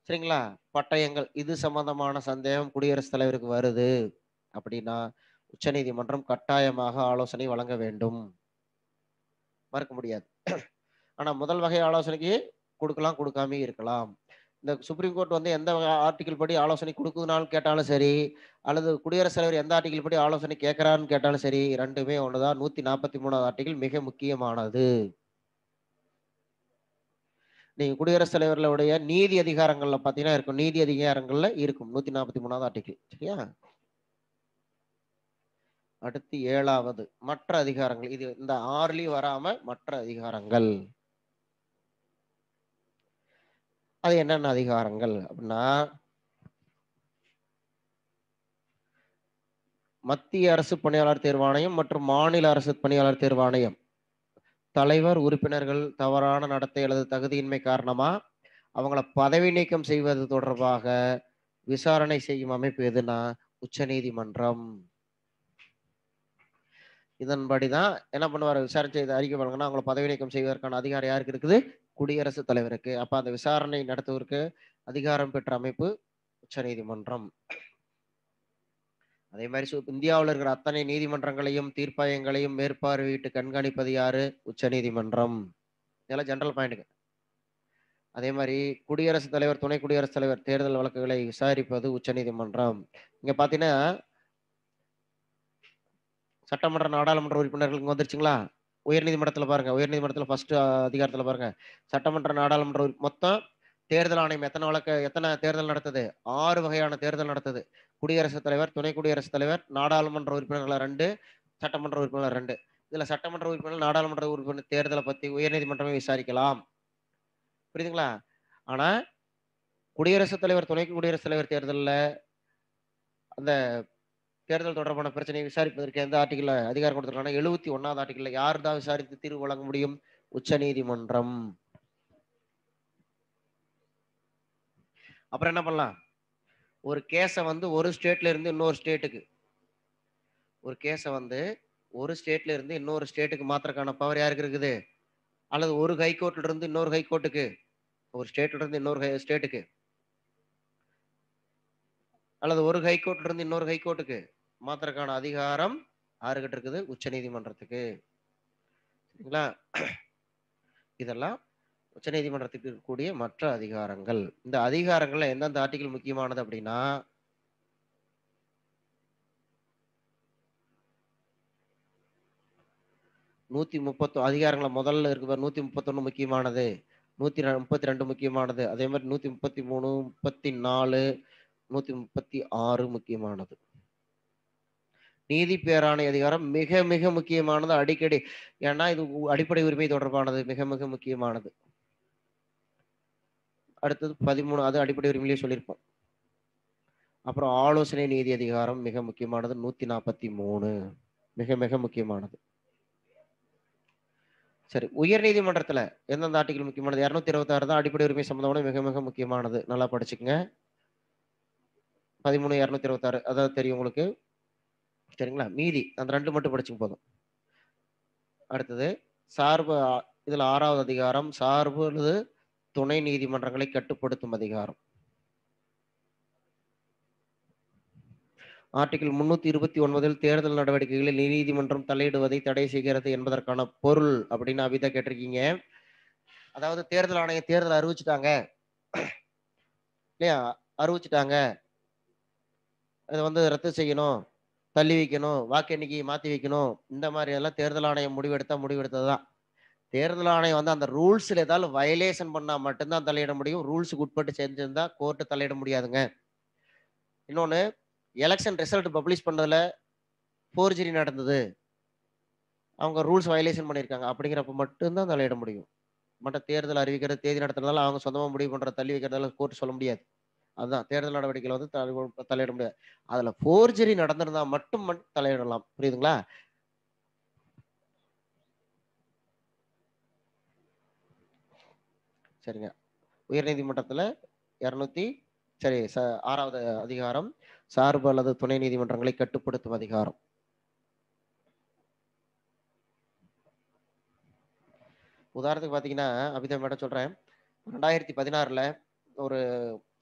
சரிங்களா? பட்டயங்கள் இது சம்பந்தமான சந்தேகம் குடியரசுத் தலைவருக்கு வருது அப்படின்னா, உச்சநீதிமன்றம் கட்டாயமாக ஆலோசனை வழங்க வேண்டும். மறுக்க முடியாது. ஆனா முதல் வகை ஆலோசனைக்கு குடுக்கலாம், குடுக்காமயே இருக்கலாம். இந்த சுப்ரீம் கோர்ட் வந்து எந்த ஆர்டிகிள் படி ஆலோசனை குடுக்குதுனாலும் கேட்டாலும் சரி, அல்லது குடியரசுத் தலைவர் எந்த ஆர்டிகிள் படி ஆலோசனை கேட்கிறார்ன்னு கேட்டாலும் சரி, 2மே ஒண்ணுதான். 143வது ஆர்டிகிள் மிக முக்கியமானது. நீங்க குடியரசுத் தலைவர்களுடைய நீதி அதிகாரங்கள்ல பார்த்தீங்கன்னா இருக்கும். நீதி அதிகாரங்கள்ல இருக்கும். 143வது ஆர்டிகிள். சரியா? அடுத்து 7வது மற்ற அதிகாரங்கள். இது இந்த 6லயும் வராம மற்ற அதிகாரங்கள். அது என்னென்ன அதிகாரங்கள் அப்படின்னா, மத்திய அரசு பணியாளர் தேர்வாணையம் மற்றும் மாநில அரசு பணியாளர் தேர்வாணையம். தலைவர், உறுப்பினர்கள் தவறான நடத்தை அல்லது தகுதியின்மை காரணமா அவங்கள பதவி நீக்கம் செய்வது தொடர்பாக விசாரணை செய்யும் அமைப்பு எதுனா உச்சநீதிமன்றம். இதன்படிதான் என்ன பண்ணுவாரு? விசாரணை செய்து அறிக்கை வழங்கினா அவங்கள பதவி நீக்கம் செய்வதற்கான அதிகாரம் யாருக்கு இருக்குது? குடியரசுத் தலைவருக்கு. அப்ப அந்த விசாரணை நடத்துவதற்கு அதிகாரம் பெற்ற அமைப்பு உச்சநீதிமன்றம். அதே மாதிரி இந்தியாவுல இருக்கிற அத்தனை நீதிமன்றங்களையும், தீர்ப்பாயங்களையும் மேற்பார்வையிட்டு கண்காணிப்பது யாரு? உச்சநீதிமன்றம். இதெல்லாம் ஜெனரல் பாயிண்ட்ங்க. அதே மாரி குடியரசுத் தலைவர், துணை குடியரசுத் தலைவர் தேர்தல் வழக்குகளை விசாரிப்பது உச்சநீதிமன்றம். இங்க பார்த்தீங்கன்னா, சட்டமன்ற, நாடாளுமன்ற உறுப்பினர்கள் இங்க வந்துருச்சுங்களா? உயர்நீதிமன்றத்தில பாருங்க. உயர்நீதிமன்றத்தில ஃபர்ஸ்ட் அதிகாரத்தில பாருங்க. சட்டமன்ற, நாடாளுமன்ற மொத்தம் தேர்தல் ஆணையம் எத்தன தேர்தல் நடத்துது? 6 வகையான தேர்தல் நடத்துது. குடியரசுத் தலைவர், துணை குடியரசுத் தலைவர், நாடாளுமன்ற உறுப்பினர்கள 2, சட்டமன்ற உறுப்பினர் 2. இதுல சட்டமன்ற உறுப்பினர், நாடாளுமன்ற உறுப்பினர் தேர்தல பத்தி உயர்நீதிமன்றமே விசாரிக்கலாம். புரியுதுங்களா? ஆனா, குடியரசுத் தலைவர், துணை குடியரசுத் தலைவர் தேர்தல்ல அந்த தேர்தல் தொடர்பான பிரச்சனையை விசாரிப்பதற்கு எந்த ஆர்டிகிள்ல அதிகாரம் கொடுத்திருக்காங்கன்னா, 71வது ஆர்டிகிள்ல யார் தான் விசாரித்து தீர்வு வழங்க முடியும்? உச்சநீதிமன்றம். அப்புறம் என்ன பண்ணலாம்? ஒரு கேஸ வந்து ஒரு ஸ்டேட்ல இருந்து இன்னொரு ஸ்டேட்டுக்கு ஒரு கேஸ வந்து ஒரு ஸ்டேட்ல இருந்து இன்னொரு ஸ்டேட்டுக்கு மாத்துறதுக்கான பவர் யாருக்கு இருக்குது? அல்லது ஒரு ஹைகோர்ட்ல இருந்து இன்னொரு ஹைகோர்ட்டுக்கு, ஒரு ஸ்டேட்ல இருந்து இன்னொரு ஸ்டேட்டுக்கு, அல்லது ஒரு ஹைகோர்ட்ல இருந்து இன்னொரு ஹைகோர்ட்டுக்கு மாத்துறதுக்கான அதிகாரம் யாருகிட்ட இருக்குது? உச்சநீதிமன்றத்துக்கு. சரிங்களா? இதெல்லாம் உச்சநீதிமன்றத்துக்கு இருக்கக்கூடிய மற்ற அதிகாரங்கள். இந்த அதிகாரங்கள்ல எந்தெந்த ஆர்டிகிள் முக்கியமானது அப்படின்னா, 130 அதிகாரங்கள முதல்ல இருக்கு பாரு 131 முக்கியமானது. 132 முக்கியமானது. அதே மாரி 133, 34, 136 முக்கியமானது. நீதி பேராணை அதிகாரம் மிக மிக முக்கியமானது. அடிக்கடி ஏன்னா இது அடிப்படை உரிமை தொடர்பானது. மிக மிக முக்கியமானது. அடுத்தது 13 அது அடிப்படை உரிமையிலேயே சொல்லியிருப்போம். அப்புறம் ஆலோசனை நீதி அதிகாரம் மிக முக்கியமானது. 143 மிக மிக முக்கியமானது. சரி. உயர்நீதிமன்றத்தில எந்தெந்த ஆர்டிகிள் முக்கியமானது? 226 தான் அடிப்படை உரிமை சம்பந்தமான மிக மிக முக்கியமானது. நல்லா படிச்சுக்கங்க. 13, 226 அதாவது தெரியும் உங்களுக்கு. சரிங்களா? மீதி அந்த 2 மட்டும் படிச்சுங்க போதும். அடுத்தது சார்பு இதுல 6வது அதிகாரம் சார்பு அல்லது துணை நீதிமன்றங்களை கட்டுப்படுத்தும் அதிகாரம். ஆர்டிகிள் 329 தேர்தல் நடவடிக்கைகளில் நீதிமன்றம் தலையிடுவதை தடை செய்கிறது என்பதற்கான பொருள் அப்படின்னு அபிதா கேட்டிருக்கீங்க. அதாவது தேர்தல் ஆணையம் தேர்தல் அறிவிச்சுட்டாங்க. இல்லையா? அறிவிச்சுட்டாங்க. இத வந்து ரத்து செய்யணும், தள்ளி வைக்கணும், வாக்கு எண்ணிக்கையை மாத்தி வைக்கணும். இந்த மாரி எல்லாம் தேர்தல் ஆணையம் முடிவெடுத்தது தான். தேர்தல் ஆணையம் வந்து அந்த ரூல்ஸ்ல ஏதாவது வயலேஷன் பண்ணா மட்டும் தான் தலையிட முடியும். ரூல்ஸ்க்கு உட்பட்டு செஞ்சிருந்தா கோர்ட் தலையிட முடியாதுங்க. இன்னொன்னு எலக்ஷன் ரிசல்ட் பப்ளிஷ் பண்ணதுல ஃபோர்ஜரி நடந்தது. அவங்க ரூல்ஸ் வயலேஷன் பண்ணியிருக்காங்க. அப்படிங்கிறப்ப மட்டும் தான் தலையிட முடியும். மற்ற தேர்தல் அறிவிக்கிறது, தேதி நடத்துறதால அவங்க சொந்தமா முடிவு பண்ற தள்ளி வைக்கிறதால கோர்ட் சொல்ல முடியாது. அதுதான் தேர்தல் நடவடிக்கையில வந்து தலையிட முடியாது. அதுல ஃபோர்ஜரி நடந்திருந்தா மட்டும் தலையிடலாம். புரியுதுங்களா? சரிங்க. உயர்நீதிமன்றத்துல 200 சரி 6வது அதிகாரம் சார்பு அல்லது துணை நீதிமன்றங்களை கட்டுப்படுத்தும் அதிகாரம். உதாரணத்துக்கு பாத்தீங்கன்னா, அபிதா மேடம் சொல்றேன். 2016ல ஒரு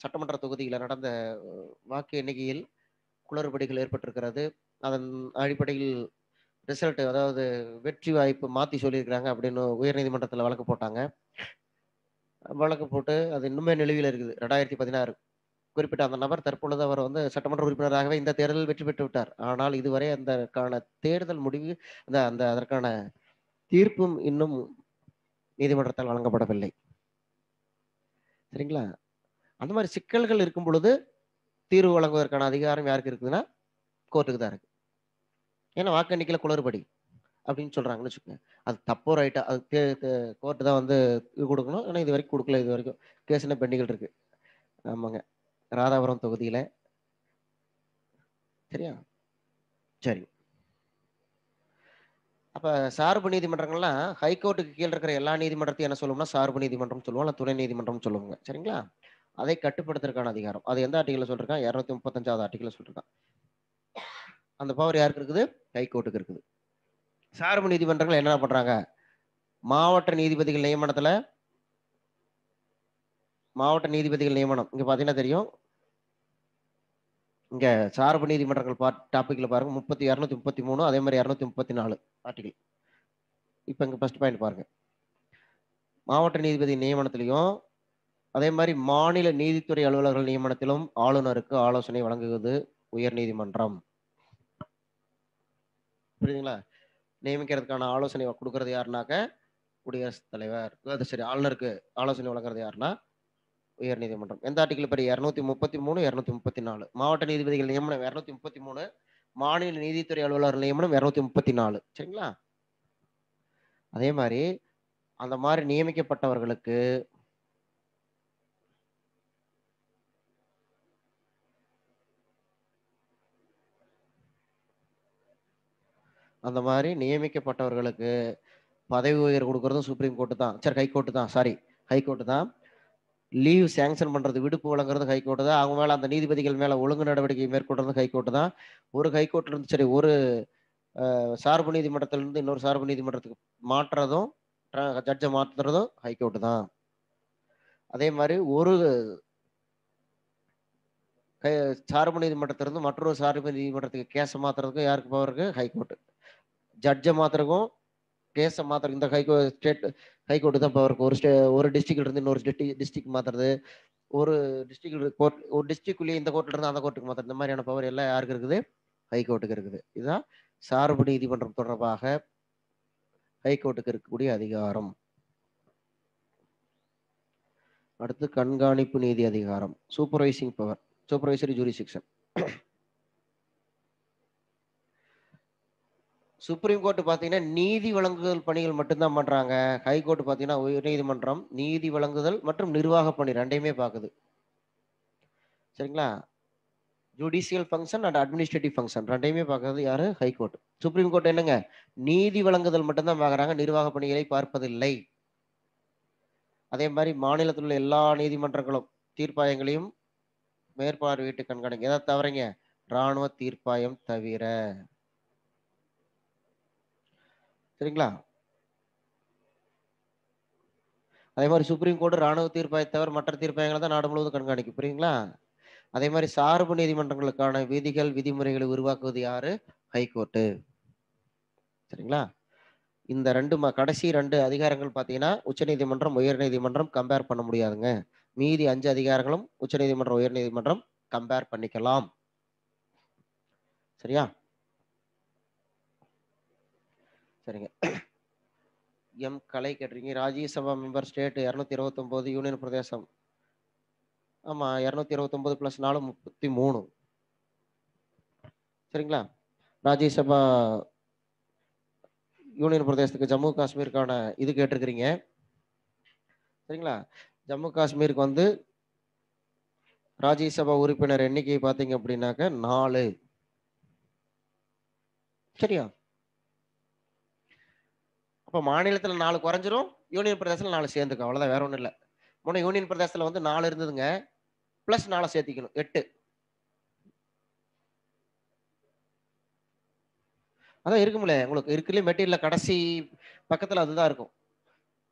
சட்டமன்ற தொகுதியில நடந்த வாக்கு எண்ணிக்கையில் குளறுபடிகள் ஏற்பட்டிருக்கிறது. அதன் அடிப்படையில் ரிசல்ட் அதாவது வெற்றி வாய்ப்பு மாத்தி சொல்லியிருக்கிறாங்க அப்படின்னு உயர்நீதிமன்றத்துல வழக்கு போட்டாங்க. வழக்கு போட்டு அது இன்னுமே நிலுவையில இருக்குது. 2016 குறிப்பிட்ட அந்த நபர் தற்பொழுது அவர் வந்து சட்டமன்ற உறுப்பினராகவே இந்த தேர்தலில் வெற்றி பெற்று விட்டார். ஆனால் இதுவரை அதற்கான தேர்தல் முடிவு அந்த அந்த அதற்கான தீர்ப்பும் இன்னும் நீதிமன்றத்தால் வழங்கப்படவில்லை. சரிங்களா? அந்த மாதிரி சிக்கல்கள் இருக்கும் பொழுது தீர்வு வழங்குவதற்கான அதிகாரம் யாருக்கு இருக்குதுன்னா கோர்ட்டுக்கு தான் இருக்கு. ஏன்னா வாக்கு எண்ணிக்கையில குளறுபடி அப்படின்னு சொல்றாங்கன்னு வச்சுக்கோங்க. அது தப்போ ரைட்டா அது கோர்ட்டு தான் வந்து இது கொடுக்கணும். ஆனா இது வரைக்கும் கொடுக்கல. இது வரைக்கும் கேஸ் என்ன பெண்டிங் இருக்கு. ஆமாங்க. ராதாபுரம் தொகுதியில. சரியா? சரி. அப்ப சார்பு நீதிமன்றங்கள்லாம் ஹைகோர்ட்டுக்கு கீழ இருக்கிற எல்லா நீதிமன்றத்தையும் என்ன சொல்லுவோம்னா, சார்பு நீதிமன்றம் சொல்லுவோம். இல்ல துணை நீதிமன்றம் சொல்லுவோங்க. சரிங்களா? அதை கட்டுப்படுத்துறதுக்கான அதிகாரம். அது எந்த ஆர்டிகிள்ல சொல்லிருக்கான்? 235வது ஆர்டிகிள்ல சொல்லிருக்கான். அந்த பவர் யாருக்கு இருக்குது? ஹைகோர்ட்டுக்கு இருக்குது. சார்பு நீதிமன்றங்கள் என்ன பண்றாங்க? மாவட்ட நீதிபதிகள் நியமனத்துல மாவட்ட நீதிபதிகள் நியமனம். இங்க பார்த்தீங்கன்னா தெரியும். இங்க சார்பு நீதிமன்றங்கள் டாபிக்ல பாருங்க 233 அதே மாதிரி 234 ஆர்டிகிள். இப்ப இங்க ஃபர்ஸ்ட் பாயிண்ட் பாருங்க. மாவட்ட நீதிபதி நியமனத்திலையும் அதே மாதிரி மாநில நீதித்துறை அலுவலர்கள் நியமனத்திலும் ஆளுநருக்கு ஆலோசனை வழங்குவது உயர்நீதிமன்றம். புரியுதுங்களா? நியமிக்கிறதுக்கான ஆலோசனை கொடுக்கறது யாருனாக்க குடியரசுத் தலைவர். அது சரி ஆளுநருக்கு ஆலோசனை வழங்குறது யாருன்னா உயர்நீதிமன்றம். எந்த ஆர்டிகிள் படி 233 234 மாவட்ட நீதிபதிகள் நியமனம் 233 மாநில நீதித்துறை அலுவலர் நியமனம் 234 சரிங்களா? அதே மாதிரி அந்த மாதிரி நியமிக்கப்பட்டவர்களுக்கு அந்த மாதிரி நியமிக்கப்பட்டவர்களுக்கு பதவி உயர்வு கொடுக்கறதும் சுப்ரீம் கோர்ட்டு தான். சரி ஹைகோர்ட்டு தான். சாரி ஹைகோர்ட்டு தான். லீவ் சாங்ஷன் பண்றது விடுப்பு வழங்குறது ஹைகோர்ட்டு தான். அவங்க மேல அந்த நீதிபதிகள் மேல ஒழுங்கு நடவடிக்கை மேற்கொள்றது ஹைகோர்ட்டு தான். ஒரு ஹைகோர்ட்ல இருந்து சரி ஒரு சார்பு நீதிமன்றத்திலிருந்து இன்னொரு சார்பு நீதிமன்றத்துக்கு மாற்றுறதும் ஜட்ஜை மாத்துறதும் ஹைகோர்ட்டு தான். அதே மாதிரி ஒரு சார்பு நீதிமன்றத்திலிருந்து மற்றொரு சார்பு நீதிமன்றத்துக்கு கேஸை மாத்துறதுக்கும் யாருக்கு பவர் இருக்கு? ஹைகோர்ட்டு. ஜட்ஜை மாத்துறதுக்கும் கேஸை மாத்துற இந்த ஸ்டேட் ஹைகோர்ட்டு தான் பவர் இருக்கு. ஒரு டிஸ்ட்ரிக்ட்ல இருந்து இன்னொரு டிஸ்ட்ரிக்ட் மாத்துறது, ஒரு டிஸ்ட்ரிக்ட் கோர்ட் ஒரு டிஸ்ட்ரிக்ட்குள்ளேயே இந்த கோர்ட்ல இருந்து அந்த கோர்ட்டுக்கு மாத்துறது, இந்த மாதிரியான பவர் எல்லாம் யாருக்கு இருக்குது? ஹைகோர்ட்டுக்கு இருக்குது. இதுதான் சார்பு நீதிமன்றம் தொடர்பாக ஹைகோர்ட்டுக்கு இருக்கக்கூடிய அதிகாரம். அடுத்து கண்காணிப்பு நீதி அதிகாரம். Supervising power. Supervisory jurisdiction. Supreme court பாத்தீங்கன்னா நீதி வழங்குதல் பணிகள் மட்டும்தான் பண்றாங்க. ஹைகோர்ட் பாத்தீங்கன்னா உயர்நீதிமன்றம் நீதி வழங்குதல் மற்றும் நிர்வாக பணி ரெண்டையுமே பாக்குது. சரிங்களா? Judicial function and administrative function ரெண்டையுமே பார்க்கறது யாரு? ஹைகோர்ட். சுப்ரீம் கோர்ட் என்னங்க? நீதி வழங்குதல் மட்டும்தான் பார்க்கறாங்க. நிர்வாக பணிகளை பார்ப்பதில்லை. அதே மாதிரி மாநிலத்தில் உள்ள எல்லா நீதிமன்றங்களும் தீர்ப்பாயங்களையும் மேற்பார்வையிட்டு கண்காணிக்க. எதாவது தவறீங்க? ராணுவ தீர்ப்பாயம் தவிர. சரிங்களா? அதே மாதிரி சுப்ரீம் கோர்ட் ராணுவ தீர்ப்பாயத்தை தவிர மற்ற தீர்ப்பாயங்களை தான் நாடு முழுவதும் கண்காணிக்கும். புரியுங்களா? அதே மாதிரி சார்பு நீதிமன்றங்களுக்கான விதிகள் விதிமுறைகளை உருவாக்குவது யாரு? ஹைகோர்ட்டு. சரிங்களா? இந்த கடைசி 2 அதிகாரங்கள் பார்த்தீங்கன்னா, உச்சநீதிமன்றம், உயர்நீதிமன்றம் கம்பேர் பண்ண முடியாதுங்க. மீதி 5 அதிகாரங்களும் உச்சநீதிமன்றம், உயர்நீதிமன்றம் கம்பேர் பண்ணிக்கலாம். சரியா? சரிங்க. கலை கேட்டிருக்கீங்க. ராஜ்யசபா மெம்பர் ஸ்டேட் 229 யூனியன் பிரதேசம். ஆமா 229 + 4 33. சரிங்களா? ராஜ்யசபா யூனியன் பிரதேசத்துக்கு ஜம்மு காஷ்மீருக்கான இது கேட்டிருக்கிறீங்க. சரிங்களா? ஜம்மு காஷ்மீருக்கு வந்து ராஜ்யசபா உறுப்பினர் எண்ணிக்கை பார்த்தீங்க அப்படின்னாக்க 4. சரியா? அப்ப மாநிலத்துல 4 குறைஞ்சிரும், யூனியன் பிரதேசத்துல 4 சேர்ந்துக்கும். அவ்வளவுதான், வேற ஒண்ணும் இல்ல. முன்ன யூனியன் பிரதேசத்துல வந்து 4 இருந்ததுங்க. பிளஸ் 4 சேர்த்திக்கணும், 8. அதான் இருக்கும்ல, உங்களுக்கு இருக்குல்ல மெட்டீரியல்ல கடைசி பக்கத்துல அதுதான் இருக்கும்.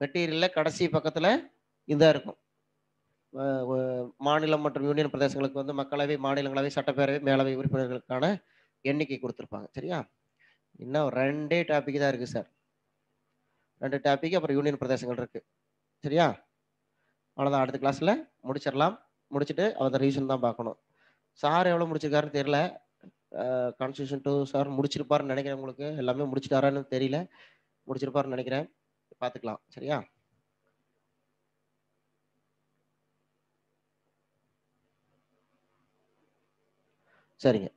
மெட்டீரியல்ல கடைசி பக்கத்துல இதுதான் இருக்கும். மாநிலம் மற்றும் யூனியன் பிரதேசங்களுக்கு வந்து மக்களவை, மாநிலங்களவை, சட்டப்பேரவை, மேலவை உறுப்பினர்களுக்கான எண்ணிக்கை கொடுத்திருப்பாங்க. சரியா? இன்னும் 2 டாபிக் தான் இருக்கு சார். 2 டாபிக், அப்புறம் யூனியன் பிரதேசங்கள் இருக்கு. சரியா? அவ்வளவுதான், அடுத்த கிளாஸ்ல முடிச்சிடலாம். முடிச்சுட்டு அதை ரிவிஷன் தான் பார்க்கணும். சார் எவ்வளவு முடிச்சிருக்காருன்னு தெரியல. கான்ஸ்டியூஷன் 2 சார் முடிச்சிருப்பாருன்னு நினைக்கிறேன். உங்களுக்கு எல்லாமே முடிச்சிட்டாரான்னு தெரியல. முடிச்சிருப்பாருன்னு நினைக்கிறேன். பார்த்துக்கலாம். சரியா? சரிங்க.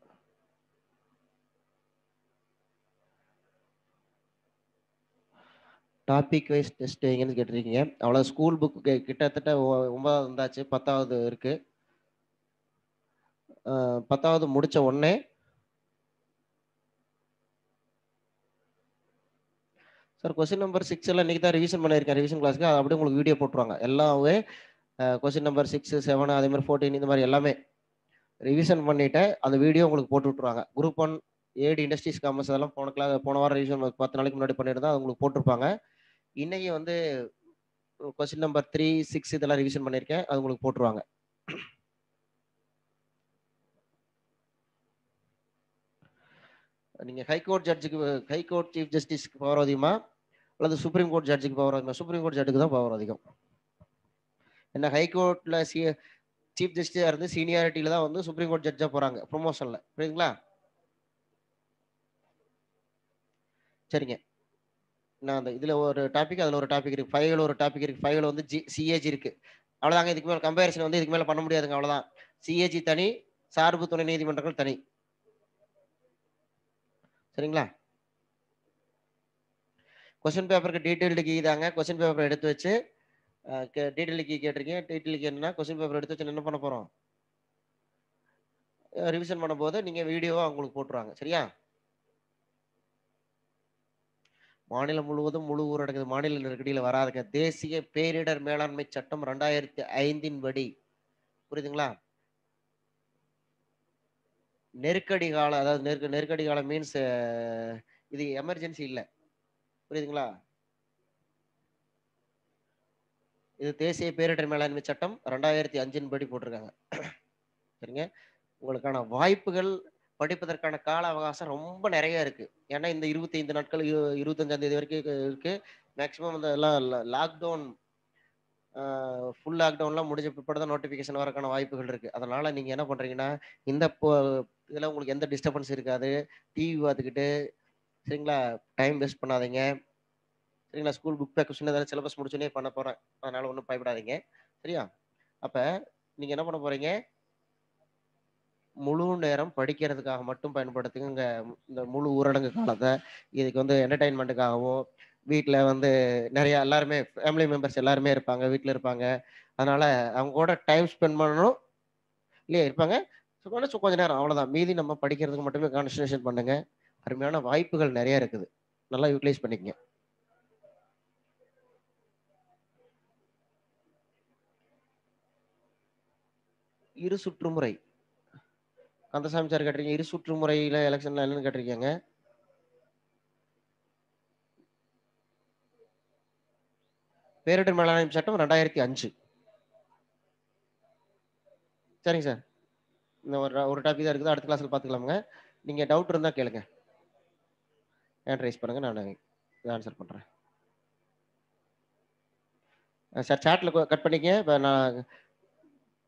டாபிக் வைஸ் டெஸ்ட் எங்கன்னு கேட்டிருக்கீங்க. அவ்வளோ ஸ்கூல் புக் கிட்டத்தட்ட 9வது வந்தாச்சு, 10வது இருக்கு. 10வது முடிச்ச உடனே சார் கொஸ்டின் நம்பர் 6 எல்லாம் இன்னைக்கு தான் ரிவிஷன் பண்ணியிருக்கேன். ரிவிஷன் கிளாஸ்க்கு அது அப்படியே உங்களுக்கு வீடியோ போட்டுருவாங்க. எல்லாமே கொஸ்டின் நம்பர் 6, 7, அதே மாதிரி 14 இந்த மாதிரி எல்லாமே ரிவிஷன் பண்ணிட்டு அந்த வீடியோ உங்களுக்கு போட்டு விட்டுருவாங்க. குரூப் 1 ஏடி இண்டஸ்ட்ரீஸ் காமர்ஸ் அதெல்லாம் போன வாரம் ரிவிஷன் 10 நாளைக்கு முன்னாடி பண்ணியிருந்தா அது உங்களுக்கு போட்டிருப்பாங்க. இன்னைக்கு வந்து கொஸ்டின் நம்பர் 3, 6 இதெல்லாம் ரிவிஷன் பண்ணியிருக்கேன். அது உங்களுக்கு போட்டுருவாங்க. நீங்க ஹைகோர்ட் சீஃப் ஜஸ்டிஸ்க்கு பவர் அதிகமா அல்லது சுப்ரீம் கோர்ட் ஜட்ஜுக்கு பவர் அதிகமா? சுப்ரீம் கோர்ட் ஜட்ஜுக்கு தான் பவர் அதிகம். ஏன்னா ஹைகோர்ட்ல சீஃப் ஜஸ்டிஸா இருந்து சீனியாரிட்டியில தான் வந்து சுப்ரீம் கோர்ட் ஜட்ஜா போறாங்க ப்ரொமோஷன்ல. புரியுதுங்களா? சரிங்க. நான் அந்த இதுல ஒரு டாபிக், அதுல ஒரு டாபிக் இருக்கு. 5ல ஒரு டாபிக் இருக்கு. 5ல வந்து சிஏஜி இருக்கு. அவ்வளவுதாங்க. இதுக்கு மேல கம்பேரிசன் வந்து இதுக்கு மேல பண்ண முடியாதுங்க. அவ்வளவுதான். சிஏஜி தனி, சார்பு துணை நீதிமன்றங்கள் தனி. சரிங்களா? கொஸ்டின் பேப்பருக்கு டீடைல்டு கீ தாங்க. கொஸ்டின் பேப்பர் எடுத்து வச்சு டீடைல்டு கீ கேட்டிருக்கீங்க. டீடைல்டு கீ என்னன்னா கொஸ்டின் பேப்பர் எடுத்து வச்சு என்ன பண்ண போறோம்? ரிவிஷன் பண்ணும்போது நீங்க வீடியோவா உங்களுக்கு போட்டுருவாங்க. சரியா? மாநிலம் முழுவதும் முழு ஊரடங்கு மாநில நெருக்கடியில் வராதுங்க. தேசிய பேரிடர் மேலாண்மை சட்டம் 2005 படி. புரியுதுங்களா? நெருக்கடி காலம், அதாவது நெருக்கடி காலம் மீன்ஸ் இது எமர்ஜென்சி இல்ல. புரியுதுங்களா? இது தேசிய பேரிடர் மேலாண்மை சட்டம் 2005 படி போட்டிருக்காங்க. சரிங்க. உங்களுக்கான வாய்ப்புகள் படிப்பதற்கான கால அவகாசம் ரொம்ப நிறைய இருக்கு. ஏன்னா இந்த 25 நாட்கள் 25ஆம் தேதி வரைக்கும் இருக்கு. மேக்சிமம் இந்த எல்லாம் லாக்டவுன் ஃபுல் லாக்டவுன்லாம் முடிஞ்ச பிற்பாடு தான் நோட்டிஃபிகேஷன் வரக்கான வாய்ப்புகள் இருக்கு. அதனால நீங்க என்ன பண்றீங்கன்னா, இந்த இதுல உங்களுக்கு எந்த டிஸ்டர்பன்ஸ் இருக்காது. டிவி பார்த்துக்கிட்டு, சரிங்களா, டைம் வேஸ்ட் பண்ணாதீங்க. சரிங்களா? ஸ்கூல் புக் பேக் சின்னதாக சிலபஸ் முடிச்சோடனே பண்ண போறேன். அதனால ஒன்றும் பயப்படாதீங்க. சரியா? அப்ப நீங்க என்ன பண்ண போறீங்க? முழு நேரம் படிக்கிறதுக்காக மட்டும் பயன்படுத்துங்க இந்த முழு ஊரடங்கு காலத்தை. இதுக்கு வந்து என்டர்டைன்மெண்ட்டுக்காகவும், வீட்டில் வந்து நிறைய எல்லாருமே ஃபேமிலி மெம்பர்ஸ் எல்லாருமே இருப்பாங்க, வீட்டில் இருப்பாங்க. அதனால அவங்க கூட டைம் ஸ்பெண்ட் பண்ணணும் இல்லையா? இருப்பாங்க. கொஞ்ச நேரம் அவ்வளோதான். மீதி நம்ம படிக்கிறதுக்கு மட்டுமே கான்சன்ட்ரேஷன் பண்ணுங்க. அருமையான வாய்ப்புகள் நிறைய இருக்குது. நல்லா யூட்டிலைஸ் பண்ணிக்கங்க. இரு சுற்றுமுறை கந்தசாமி சார் கேட்டிருக்கீங்க. இரு சுற்றுமுறையில எலெக்ஷன்ல என்னன்னு கேட்டிருக்கீங்க. பேரிடர் மேலாண்மை சட்டம் 2005. சரிங்க சார். இந்த ஒரு டாபிக் தான் இருக்குது. அடுத்த கிளாஸ்ல பார்த்துக்கலாமுங்க. நீங்க டவுட் இருந்தா கேளுங்க. ஹேண்ட் ரைஸ் பண்ணுங்க, நான் ஆன்சர் பண்றேன். சார் சாட்ல கட் பண்ணிக்க. இப்போ நான்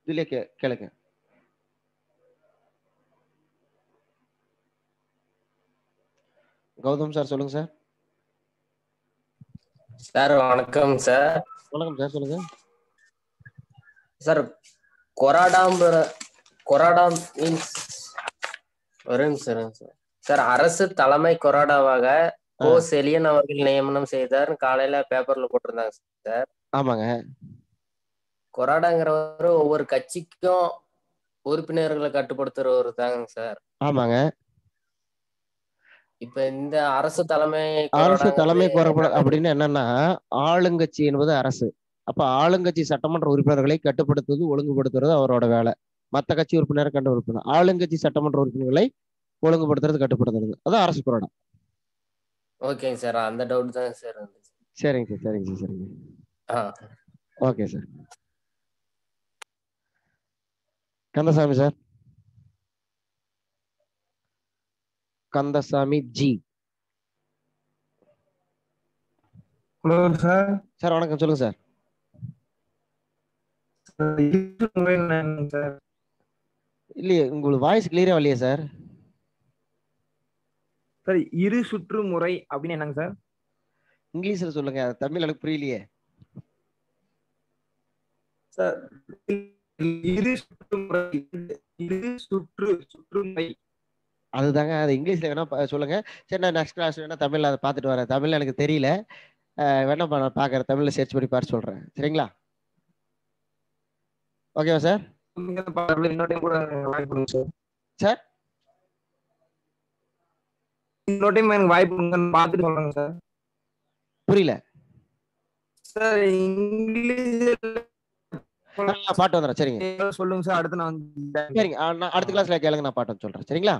இதுலயே கேளுங்க. கௌதம் சார் சொல்லுங்க சார். சார் வணக்கம் சார். வணக்கம் சார், சொல்லுங்க சார். கொராடாம் மீன்ஸ் ஒரு நிமிஷம் சார். சார், அரசு தலைமை கொறாடாவாக கோ செலியன் அவர்கள் நியமனம் செய்தார். காலையில பேப்பர்ல போட்டிருந்தாங்க சார். ஆமாங்க. கொறாடாங்கிறவர் ஒவ்வொரு கட்சிக்கும் உறுப்பினர்களை கட்டுப்படுத்துறவர் தாங்க சார். ஆமாங்க. இப்ப இந்த அரசு தலைமை அரசு தலைமை கொறாடாங்கிறது அப்படின்னு என்னன்னா, ஆளுங்கட்சி என்பது அரசு. அப்ப ஆளுங்கட்சி சட்டமன்ற உறுப்பினர்களை கட்டுப்படுத்துவது, ஒழுங்குபடுத்துறது அவரோட வேலை. மத்த கட்சி உறுப்பினரை கட்டுப்படுத்தணும். ஆளுங்கட்சி சட்டமன்ற உறுப்பினர்களை ஒழுங்குபடுத்துறது, கட்டுப்படுத்துறது. அதான் அரசு கொறடா. ஓகேங்க சார். அந்த டவுட் தான் சார் இருந்துச்சு. சரிங்க சார், சரிங்க சார், சரிங்க. Okay sir. Kandasamy sir. Kandasamy G. Hello sir. Sir வணக்கம், சொல்லுங்க சார். இல்லையே, உங்களுக்கு வாய்ஸ் கிளியரா வரலையே சார். சார் இரு சுற்று முறை அப்படின்னு என்னங்க சார்? இங்கிலீஷ்ல சொல்லுங்க, தமிழ் எனக்கு புரியலையே. சார் இரு சுற்றுமுறை, இரு சுற்றுமுறை அதுதாங்க, அது இங்கிலீஷ்ல வேணா சொல்லுங்க. சரி, நான் நெக்ஸ்ட் கிளாஸ் வேணா தமிழ்ல அதை பார்த்துட்டு வரேன். தமிழ்ல எனக்கு தெரியல, வேணா நான் பார்க்குறேன், தமிழ்ல சர்ச் பண்ணி பார்த்து சொல்றேன். சரிங்களா? ஓகேவா சார்? சார் இன்னொரு டைம் எனக்கு வாய்ப்பு பார்த்துட்டு சொல்றேங்க சார். புரியல சார். இங்கிலீஷ் பாட்டு வந்துடுறேன். சரிங்க, சொல்லுங்க சார். அடுத்து நான் சரிங்க, நான் அடுத்த கிளாஸ்ல கேளுங்க, நான் பாட்டு சொல்றேன். சரிங்களா?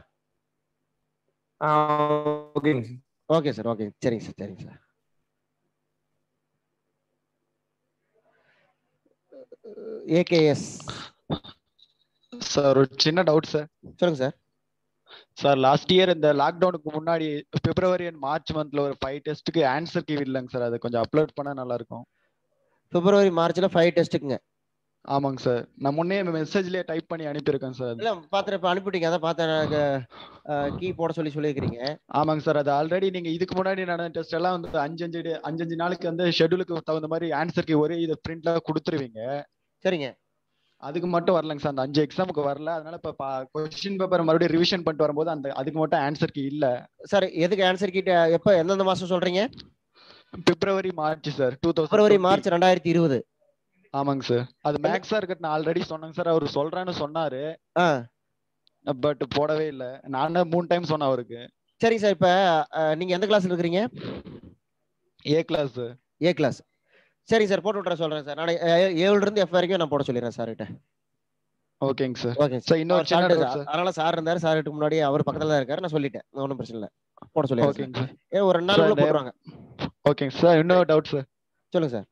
ஓகேங்க. ஓகே சார், ஓகே, சரிங்க சார், சரிங்க சார். ஏகேஎஸ் சார், ஒரு சின்ன டவுட் சார். சொல்லுங்க சார். சார், லாஸ்ட் இயர் இந்த லாக்டவுனுக்கு முன்னாடி பிப்ரவரி அண்ட் மார்ச் மந்த்ல ஒரு 5 டெஸ்ட்டுக்கு ஆன்சர் கீ இல்லைங்க சார். அதை கொஞ்சம் அப்லோட் பண்ணா நல்லா இருக்கும். பிப்ரவரி மார்ச்ல 5 டெஸ்ட்டுக்குங்க. ஆமாங்க சார், நான் முன்னே மெசேஜ்லயே டைப் பண்ணி அனுப்பியிருக்கேன் சார். இல்ல பாத்துறேன், இப்ப அனுப்பிட்டீங்க, அதான் பார்த்தேன். கீ போட சொல்லியிருக்கீங்க. ஆமாங்க சார், அது ஆல்ரெடி நீங்க இதுக்கு முன்னாடி நடந்த டெஸ்ட் எல்லாம் வந்து 5 நாளுக்கு வந்து ஷெட்யூலுக்கு தகுந்த மாதிரி ஆன்சர் கீ ஒரே இது பிரிண்ட்ல கொடுத்துருவீங்க. சரிங்க. அதுக்கு மட்டும் வரலங்க சார், அந்த 5 எக்ஸாமுக்கு வரல. அதனால இப்ப கொஸ்டின் பேப்பர் மறுபடியும் ரிவிஷன் பண்ணிட்டு வரும்போது அதுக்கு மட்டும் ஆன்சர் கீ இல்ல. சார் எதுக்கு ஆன்சர் கீ? எப்ப, எந்தெந்த மாசம் சொல்றீங்க? பிப்ரவரி மார்ச் சார், பிப்ரவரி மார்ச் 2020. ஆமாங்க சார், அது மேக்ஸா இருக்கட்டும், நான் ஆல்ரெடி சொன்னேங்க சார். அவர் சொல்றேன்னு சொன்னாரு, பட் போடவே இல்ல. நான் 3 டைம் சொன்னேன் அவருக்கு. சரிங்க சார், இப்ப நீங்க எந்த கிளாஸ்ல இருக்கீங்க? A class. A class. சரிங்க சார், போட்டு விட்ற சொல்றேன் சார். நான் 7ல இருந்து F வரைக்கும் நான் போட சொல்லிடுறேன் சார் கிட்ட. ஓகேங்க சார். ஓகேங்க சார், இன்னொரு சின்ன டவுட் சார். அதனால சார் இருந்தாரு, சாருக்கு முன்னாடி அவர் பக்கத்துல தான் இருக்காரு, நான் சொல்லிட்டேன், ஒன்றும் பிரச்சனை இல்லை, போட சொல்லிடுறேன். ஓகேங்க சார். ஒரு 2 நாளுக்குள்ள போடுவாங்க. ஓகேங்க சார், இன்னொரு டவுட் சார். சொல்லுங்க சார்.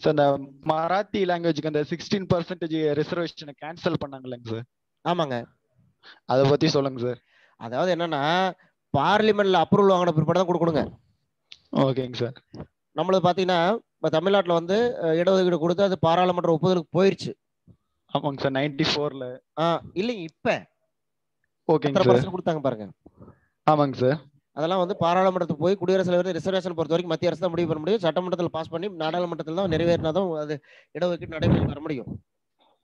சார், இந்த மராத்தி லாங்குவேஜ்க்கு அந்த 16% ரிசர்வேஷனை கேன்சல் பண்ணாங்கல்லங்க சார். ஆமாங்க, அதை பத்தி சொல்லுங்க சார். அதாவது என்னன்னா, பார்லிமெண்ட்ல அப்ரூவல் வாங்கின பிற்பாடு தான் கொடுக்கணுங்க. ஓகேங்க சார். நம்மளது பாத்தீங்கன்னா இப்ப தமிழ்நாட்டுல வந்து இடஒதுக்கீடு கொடுத்து அது பாராளுமன்ற ஒப்புதலுக்கு போயிருச்சு. ஆமாங்க சார், 94ல. இல்லைங்க, இப்ப ஓகேங்க சார் கொடுத்தாங்க பாருங்க. ஆமாங்க சார். அதெல்லாம் வந்து பாராளுமன்றத்துக்கு போய் குடியரசுத் தலைவர் ரிசர்வேஷன் பொறுத்த வரைக்கும் மத்திய அரசு தான் முடிவு பண்ண முடியும். சட்டமன்றத்தில் பாஸ் பண்ணி நாடாளுமன்றத்தில் தான் நிறைவேறினாதான் அது இடஒதுக்கீடு நடைமுறை வர முடியும்.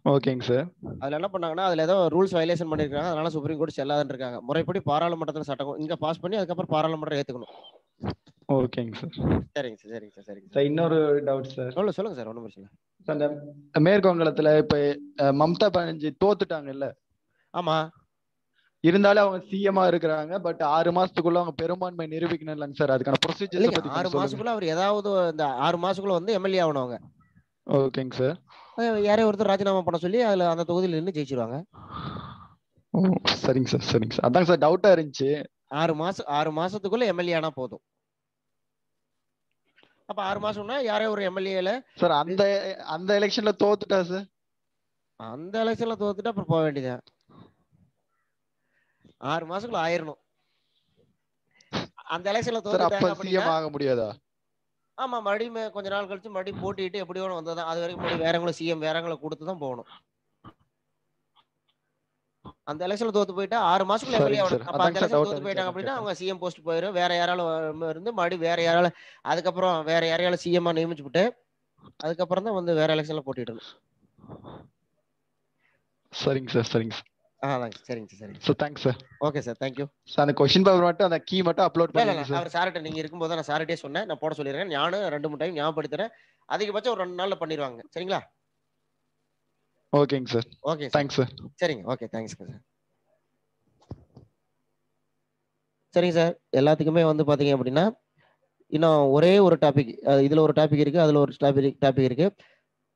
ஓகேங்க சார். அதுல என்ன பண்ணாங்கன்னா, அதுல ஏதோ ரூல்ஸ் வயலேஷன் பண்ணிருக்காங்க, அதனால சுப்ரீம் கோர்ட் செல்லாதுன்னு இருக்காங்க. முறைப்படி பாராளுமன்றத்தில் சட்டம் இங்க பாஸ் பண்ணி அதுக்கப்புறம் பாராளுமன்றம் ஏத்துக்கணும். ஓகேங்க சார். சரிங்க சார், சரிங்க சார், சரிங்க சார். இன்னொரு டவுட் சார். சொல்லுங்க சார், ஒன்றும் பிரச்சனை. அந்த மேற்கு வங்கத்துல இப்ப மம்தா பானர்ஜி தோத்துட்டாங்கல்ல? ஆமா. இருந்தாலும் அவங்க சிஎம்மா இருக்கிறாங்க, பட் 6 மாசத்துக்குள்ள அவங்க பெரும்பான்மை நிரூபிக்கணும் இல்லைங்க சார்? அதுக்கான ப்ரொசீஜர்ஸ் பத்தி 6 மாசத்துக்குள்ள அவர் ஏதாவது இந்த 6 மாசத்துக்குள்ள வந்து எம்எல்ஏ ஆகணும் அவங்க. ஓகேங்க சார். யாரையும் ஒருத்தர் ராஜினாமா பண்ண சொல்லி அதுல அந்த தொகுதியில் நின்று ஜெயிச்சிருவாங்க. சரிங்க சார், சரிங்க சார். அதாங்க சார் டவுட்டா இருந்துச்சு. 6 மாசத்துக்குள்ள எம்எல்ஏ ஆனா போதும். அப்ப 6 மாசம்னா யாரே ஒரு எம்எல்ஏல சார் அந்த எலெக்ஷன்ல தோத்துட்டா சார்? அந்த எலெக்ஷன்ல தோத்துட்டா அப்புறம் போக வேண்டியதான். 6 மாசத்துக்குள்ள ஆயிரணும். அந்த எலெக்ஷன்ல தோத்துட்டாங்க அப்படின்னா ஆக முடியாதா? ஆமா, மறுபடியும் கொஞ்ச நாள் கழிச்சு மறுபடியும் போட்டிட்டு எப்படி வேணும் வந்ததான். அது வரைக்கும் மறுபடியும் வேறவங்களும் சிஎம் வேறவங்களை கொடுத்து தான் போகணும். அந்த எலெக்ஷன்ல தோத்து போயிட்டா 6 மாசத்துக்குள்ள எம்எல்ஏ ஆகணும். அப்ப அந்த எலெக்ஷன் தோத்து போயிட்டாங்க அப்படின்னா அவங்க சிஎம் போஸ்ட் போயிடும். வேற யாராலும் இருந்து மறுபடியும் வேற யாரால அதுக்கப்புறம் வேற யாரையால சிஎம்மா நியமிச்சு விட்டு அதுக்கப்புறம் தான் வந்து வேற எலெக்ஷன்ல போட்டிடணும். சரிங்க சார், சரிங்க சார். சரிங்க சார், சரிங்க sir. Thanks sir. Okay sir, thank you sir. அந்த क्वेश्चन பேப்பர் மட்டும் அந்த கீ மட்டும் அப்லோட் பண்ணுங்க சார். அவர் சார்ட்ட நீங்க இருக்கும்போது நான் சார்ட்டே சொன்னேன், நான் போட சொல்லிடுறேன். நானும் 2-3 டைம் ஞாபகப்படுத்துறேன். அதிகபட்சம் ஒரு 2 நாள்ல பண்ணிடுவாங்க. சரிங்களா? ஓகேங்க sir. Okay sir. Thanks sir. சரிங்க. ஓகே தேங்க்ஸ்ங்க சார். சரிங்க சார். எல்லாத்துக்குமே வந்து பார்த்தீங்க அப்படின்னா, இன்னும் ஒரே ஒரு டாபிக் இதில ஒரு டாபிக் இருக்கு. அதில ஒரு டாபிக் இருக்கு.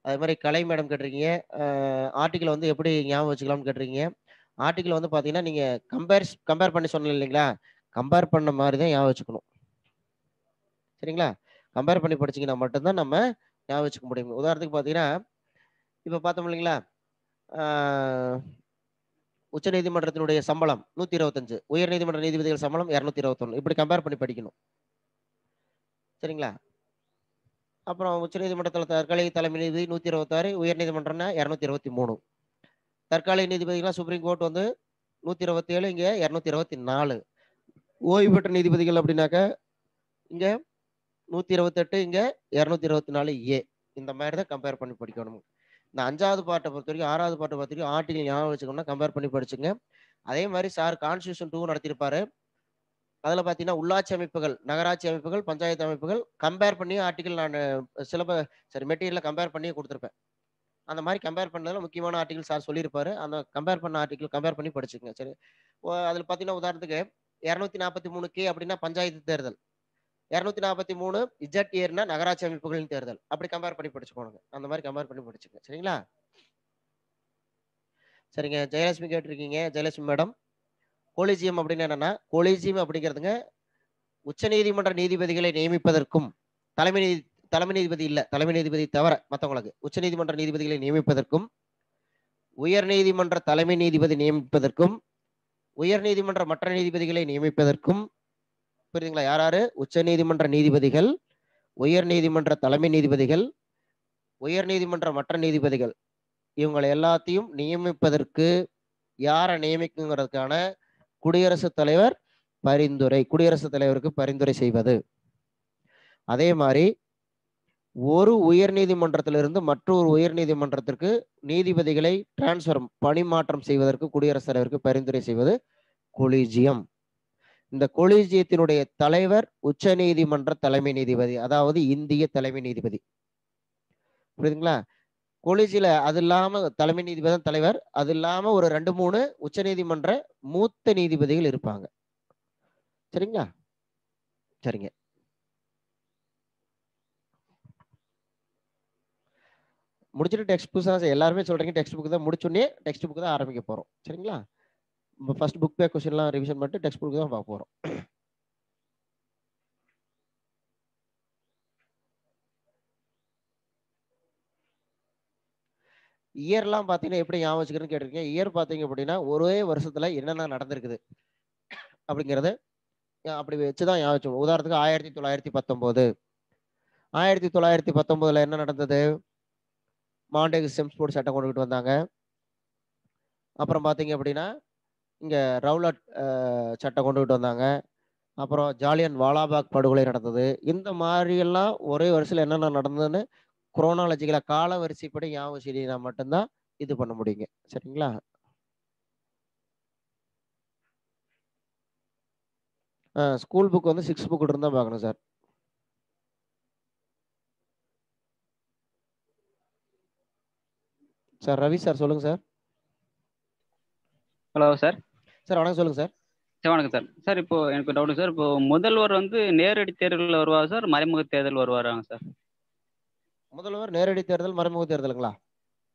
அது மாரி கலை மேடம் கேட்டிருக்கீங்க. ஆர்டிகிள் வந்து எப்படி ஞாபகம் வச்சுக்கலாம்னு கேட்டிருக்கீங்க. ஆர்டிகிள் வந்து பார்த்தீங்கன்னா, நீங்க கம்பேர் பண்ணி சொன்னேன் இல்லைங்களா? கம்பேர் பண்ண மாரி தான் ஞாபகம் வச்சுக்கணும். சரிங்களா? கம்பேர் பண்ணி படிச்சீங்கன்னா மட்டும் தான் நம்ம ஞாபகம் வச்சுக்க முடியும். உதாரணத்துக்கு பார்த்தீங்கன்னா, இப்ப பார்த்தோம் இல்லைங்களா? ஆ உச்சநீதிமன்றத்தினுடைய சம்பளம் 125. உயர்நீதிமன்ற நீதிபதிகள் சம்பளம் 221. இப்படி கம்பேர் பண்ணி படிக்கணும். சரிங்களா? அப்புறம் உச்சநீதிமன்றத்தில தற்காலிக தலைமை நீதிபதி 126, உயர்நீதிமன்றம்னா 223. தற்காலிக நீதிபதிகள்லாம் சுப்ரீம் கோர்ட் வந்து 127, இங்க 224. ஓய்வு பெற்ற நீதிபதிகள் அப்படின்னாக்க, இங்க 128, இங்க 224 ஏ. இந்த மாரி தான் கம்பேர் பண்ணி படிக்கணும். இந்த 5வது பார்ட்ட பொறுத்தவரைக்கும், 6வது பார்ட்ட பொறுத்தவரைக்கும் ஆர்டிகிள் ஞாபகம் வச்சுக்கணும்னா கம்பேர் பண்ணி படிச்சுங்க. அதே மாரி சார் கான்ஸ்டிடியூஷன் 2 நடத்தியிருப்பாரு. அதில பார்த்தீங்கன்னா, உள்ளாட்சி அமைப்புகள், நகராட்சி அமைப்புகள், பஞ்சாயத்து அமைப்புகள் கம்பேர் பண்ணி ஆர்டிகிள் நானு மெட்டீரியல கம்பேர் பண்ணியே குடுத்துருப்பேன். அந்த மாரி கம்பேர் பண்ணதுல முக்கியமான ஆர்டிகிள் சார் சொல்லியிருப்பாரு. அந்த கம்பேர் பண்ண ஆர்டிகிள் கம்பேர் பண்ணி படிச்சுக்கங்க. சரி. அதில பார்த்தீங்கன்னா, உதாரணத்துக்கு 243 கே அப்படின்னா பஞ்சாயத்து தேர்தல். 243 இஜட்-ஏர்னா நகராட்சி அமைப்புகளின் தேர்தல். அப்படி கம்பேர் பண்ணி படிச்சுக்கோணுங்க. அந்த மாரி கம்பேர் பண்ணி படிச்சுக்கங்க. சரிங்களா? சரிங்க. ஜெயலட்சுமி கேட்டிருக்கீங்க. ஜெயலட்சுமி மேடம். கொலிஜியம் அப்படின்னு என்னன்னா, கொலிஜியம் அப்படிங்கிறதுங்க உச்சநீதிமன்ற நீதிபதிகளை நியமிப்பதற்கும், தலைமை நீதி தலைமை நீதிபதி இல்ல. தலைமை நீதிபதி தவிர மத்தவங்களுக்கு. உச்சநீதிமன்ற நீதிபதிகளை நியமிப்பதற்கும், உயர்நீதிமன்ற தலைமை நீதிபதி நியமிப்பதற்கும், உயர்நீதிமன்ற மற்ற நீதிபதிகளை நியமிப்பதற்கும் புரியுதுங்களா? யார் யாரு? உச்சநீதிமன்ற நீதிபதிகள், உயர்நீதிமன்ற தலைமை நீதிபதிகள், உயர்நீதிமன்ற மற்ற நீதிபதிகள் இவங்கள எல்லாத்தையும் நியமிப்பதற்கு யார நியமிக்குங்கிறதுக்கான குடியரசுத் தலைவர் பரிந்துரை. குடியரசுத் தலைவருக்கு பரிந்துரை செய்வது. அதே மாரி ஒரு உயர்நீதிமன்றத்திலிருந்து மற்றொரு உயர்நீதிமன்றத்திற்கு நீதிபதிகளை பணிமாற்றம் செய்வதற்கு குடியரசுத் தலைவருக்கு பரிந்துரை செய்வது கொலிஜியம். இந்த கொலிஜியத்தினுடைய தலைவர் உச்சநீதிமன்ற தலைமை நீதிபதி, அதாவது இந்திய தலைமை நீதிபதி. புரியுதுங்களா? கொலிஜியில அது இல்லாம தலைமை நீதிபதி தான் தலைவர். அது இல்லாம ஒரு 2, 3 உச்சநீதிமன்ற மூத்த நீதிபதிகள் இருப்பாங்க. சரிங்களா? சரிங்க. முடிச்சுட்டு டெக்ஸ்ட் புக்ஸ் தான் எல்லாருமே சொல்றீங்க. டெக்ஸ்ட் புக் தான் முடிச்சோனே டெக்ஸ்ட் புக் தான் ஆரம்பிக்க போறோம். சரிங்களா? ஃபர்ஸ்ட் புக் பேக் கொஸ்டின்லாம் ரிவிஷன் பண்ணிட்டு டெக்ஸ்ட் புக் தான் பார்க்க போறோம். இயர்லாம் பார்த்தீங்கன்னா எப்படி ஞாபகம் வச்சுக்கிறேன்னு கேட்டிருக்கீங்க. இயர் பார்த்தீங்க அப்படின்னா ஒரே வருஷத்துல என்னென்ன நடந்திருக்குது அப்படிங்கிறத அப்படி வச்சு தான் ஞாபகம் வச்சுக்கணும். உதாரணத்துக்கு 1919. 1919ல என்ன நடந்தது? மாண்டேகு செம்ஸ்போர்ட் சட்டம் கொண்டுகிட்டு வந்தாங்க. அப்புறம் பார்த்தீங்க அப்படின்னா இங்க ரவுலட் சட்டம் கொண்டுகிட்டு வந்தாங்க. அப்புறம் ஜாலியன் வாலாபாக் படுகொலை நடந்தது. இந்த மாதிரி எல்லாம் ஒரே வருஷத்துல என்னென்ன நடந்ததுன்னு குரோனாலஜிக்கலா கால வரிசைப்படி ஞாபகம் வச்சுக்கிட்டீங்கன்னா மட்டும்தான் இது பண்ண முடியுங்க. சரிங்களா? ஸ்கூல் புக் வந்து 6 புக் இருந்தா பார்க்கணும் சார். சார் ரவி சார் சொல்லுங்க சார். Hello sir. சார் வணக்கம் சொல்லுங்க சார். சார் வணக்கம் சார். சார் இப்போ எனக்கு டவுட் சார். இப்போ முதல்வர் வந்து நேரடி தேர்தலில் வருவார் சார், மறைமுக தேர்தல் வருவாராங்க சார்? முதல்வர் நேரடி தேர்தல், மறைமுக தேர்தலுங்களா?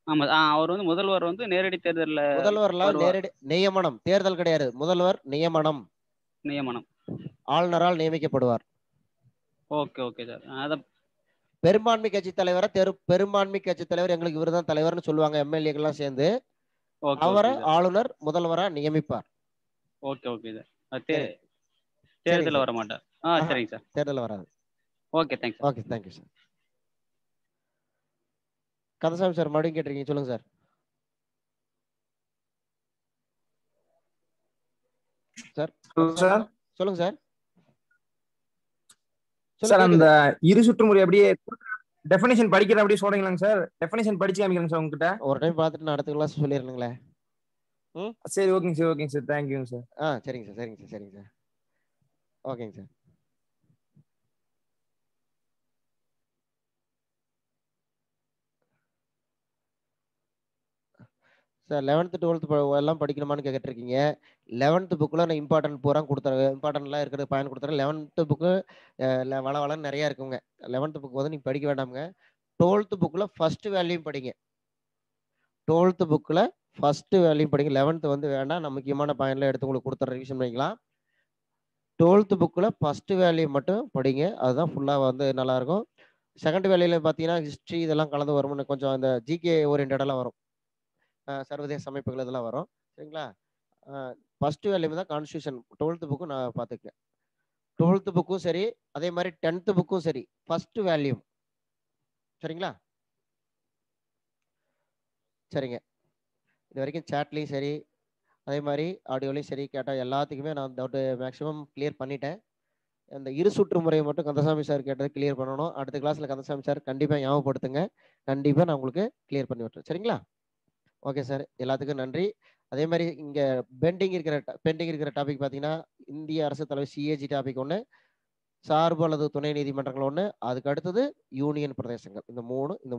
ஆமா. அவர் வந்து முதல்வர் வந்து நேரடி தேர்தலில் முதல்வர்லாம் நேரடி நியமனம், தேர்தல் கிடையாது. முதல்வர் நியமனம். நியமனம். ஆளுநரால் நியமிக்கப்படுவார். Okay okay sir. அத பெரும்பான்மை கட்சி தலைவரை பெரும்பான்மை கட்சி தலைவர் எங்களுக்கு இவர்தான் தலைவர்னு சொல்லுவாங்க. எம்எல்ஏக்கெல்லாம் சேர்ந்து அவரை ஆளுநர் முதல்வரா நியமிப்பார். Okay okay sir. தேர்தலில் வர மாட்டார். சரிங்க சார். தேர்தலில் வராது. Okay thanks. Okay thank you sir. Kandasamy sir மறுபடியும் கேட்டிருக்கீங்க. சொல்லுங்க சார். சார் சார் சொல்லுங்க சார். சார் அந்த இரு சுற்றுமுறை அப்படியே டெஃபினிஷன் படிக்கிற அப்படியே சொல்றீங்களாங்க சார்? டெஃபினிஷன் படிச்சு காமிக்கிறேங்க சார் உங்ககிட்ட. ஒரு டைம் பார்த்துட்டு நான் அடுத்த கிளாஸ் சொல்லிடுறேங்களே. சரி ஓகேங்க சார். ஓகேங்க சார். தேங்க்யூங்க சார். சரிங்க சார். சரிங்க சார். சரிங்க சார். ஓகேங்க சார். சார் 11th 12th எல்லாம் படிக்கணுமான்னு கேட்டிருக்கீங்க. 11th புக்கில் நான் இம்பார்ட்டன்ட் பூரா கொடுத்துறேன். இம்பார்ட்டன்ட்லாம் இருக்கிறது பயன் கொடுத்துறேன். 11th புக்கு வளன்னு நிறையா இருக்குங்க. 11th புக் வந்து நீங்கள் படிக்க வேண்டாமுங்க. 12th புக்கில் ஃபர்ஸ்ட் வேல்யூ படிங்க. 12th புக்கில் ஃபர்ஸ்ட் வேல்யூ படிங்க. 11th வந்து வேண்டாம். நான் முக்கியமான பயனில் எடுத்து உங்களுக்கு கொடுத்துற ரிவிஷன் பண்ணிக்கலாம். 12th புக்கில் ஃபர்ஸ்ட் வேல்யூ மட்டும் படிங்க. அதுதான் ஃபுல்லாக வந்து நல்லாயிருக்கும். செகண்ட் வேல்யூவில் பார்த்தீங்கன்னா ஹிஸ்ட்ரி இதெல்லாம் கலந்து வரும். கொஞ்சம் அந்த ஜிகே ஓரியன்டெல்லாம் வரும். சர்வதேச அமைப்புகள் இதெல்லாம் வரும். சரிங்களா? ஃபர்ஸ்ட் வேல்யூ தான் கான்ஸ்டியூஷன். 12th புக்கும் நான் பார்த்துக்கேன். 12th புக்கும் சரி, அதே மாதிரி 10th புக்கும் சரி, ஃபர்ஸ்ட் வேல்யூ. சரிங்களா? சரிங்க. இது வரைக்கும் சேட்லேயும் சரி, அதே மாதிரி ஆடியோலையும் சரி கேட்டால் எல்லாத்துக்குமே நான் டவுட்டு மேக்ஸிமம் கிளியர் பண்ணிட்டேன். அந்த இரு சுற்று முறையை மட்டும் கந்தசாமி சார் கேட்டது கிளியர் பண்ணணும். அடுத்த கிளாஸில் கந்தசாமி சார் கண்டிப்பாக ஞாபகப்படுத்துங்க. கண்டிப்பாக நான் உங்களுக்கு கிளியர் பண்ணி விட்டுறேன். சரிங்களா? ஓகே சார், எல்லாத்துக்கும் நன்றி. அதே மாதிரி இங்கே பெண்டிங் இருக்கிற டாபிக் பார்த்தீங்கன்னா இந்திய அரசு தலைவர் சிஏஜி டாபிக் ஒன்று, சார்பு அல்லது துணை நீதிமன்றங்கள் ஒன்று, அதுக்கு அடுத்தது யூனியன் பிரதேசங்கள். இந்த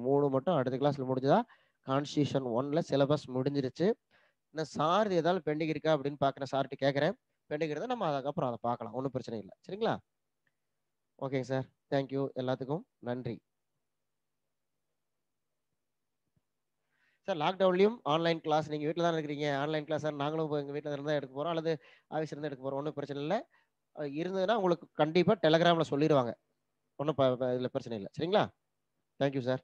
மூணு மட்டும் அடுத்த கிளாஸில் முடிஞ்சதா. கான்ஸ்டியூஷன் 1ல சிலபஸ் முடிஞ்சிருச்சு. இன்னும் சார் ஏதாவது பெண்டிங் இருக்கா அப்படின்னு பார்க்குறேன். சார்கிட்ட கேட்குறேன். பெண்டிங் இருந்தால் நம்ம அதுக்கப்புறம் அதை பார்க்கலாம். ஒன்றும் பிரச்சனை இல்லை. சரிங்களா? ஓகேங்க சார், தேங்க்யூ. எல்லாத்துக்கும் நன்றி சார். லாக்டவுன்லையும் ஆன்லைன் கிளாஸ் நீங்கள் வீட்டில் தான் இருக்கிறீங்க. ஆன்லைன் கிளாஸ் சார் நாங்களும் எங்கள் வீட்டில் இருந்தால் எடுக்க போகிறோம், அல்லது ஆஃபீஸ் இருந்தால் எடுக்க போகிறோம். ஒன்றும் பிரச்சனை இல்லை. இருந்ததுன்னா உங்களுக்கு கண்டிப்பாக டெலகிராமில் சொல்லிடுவாங்க. ஒன்றும் இதில் பிரச்சனை இல்லை. சரிங்களா? Thank you sir.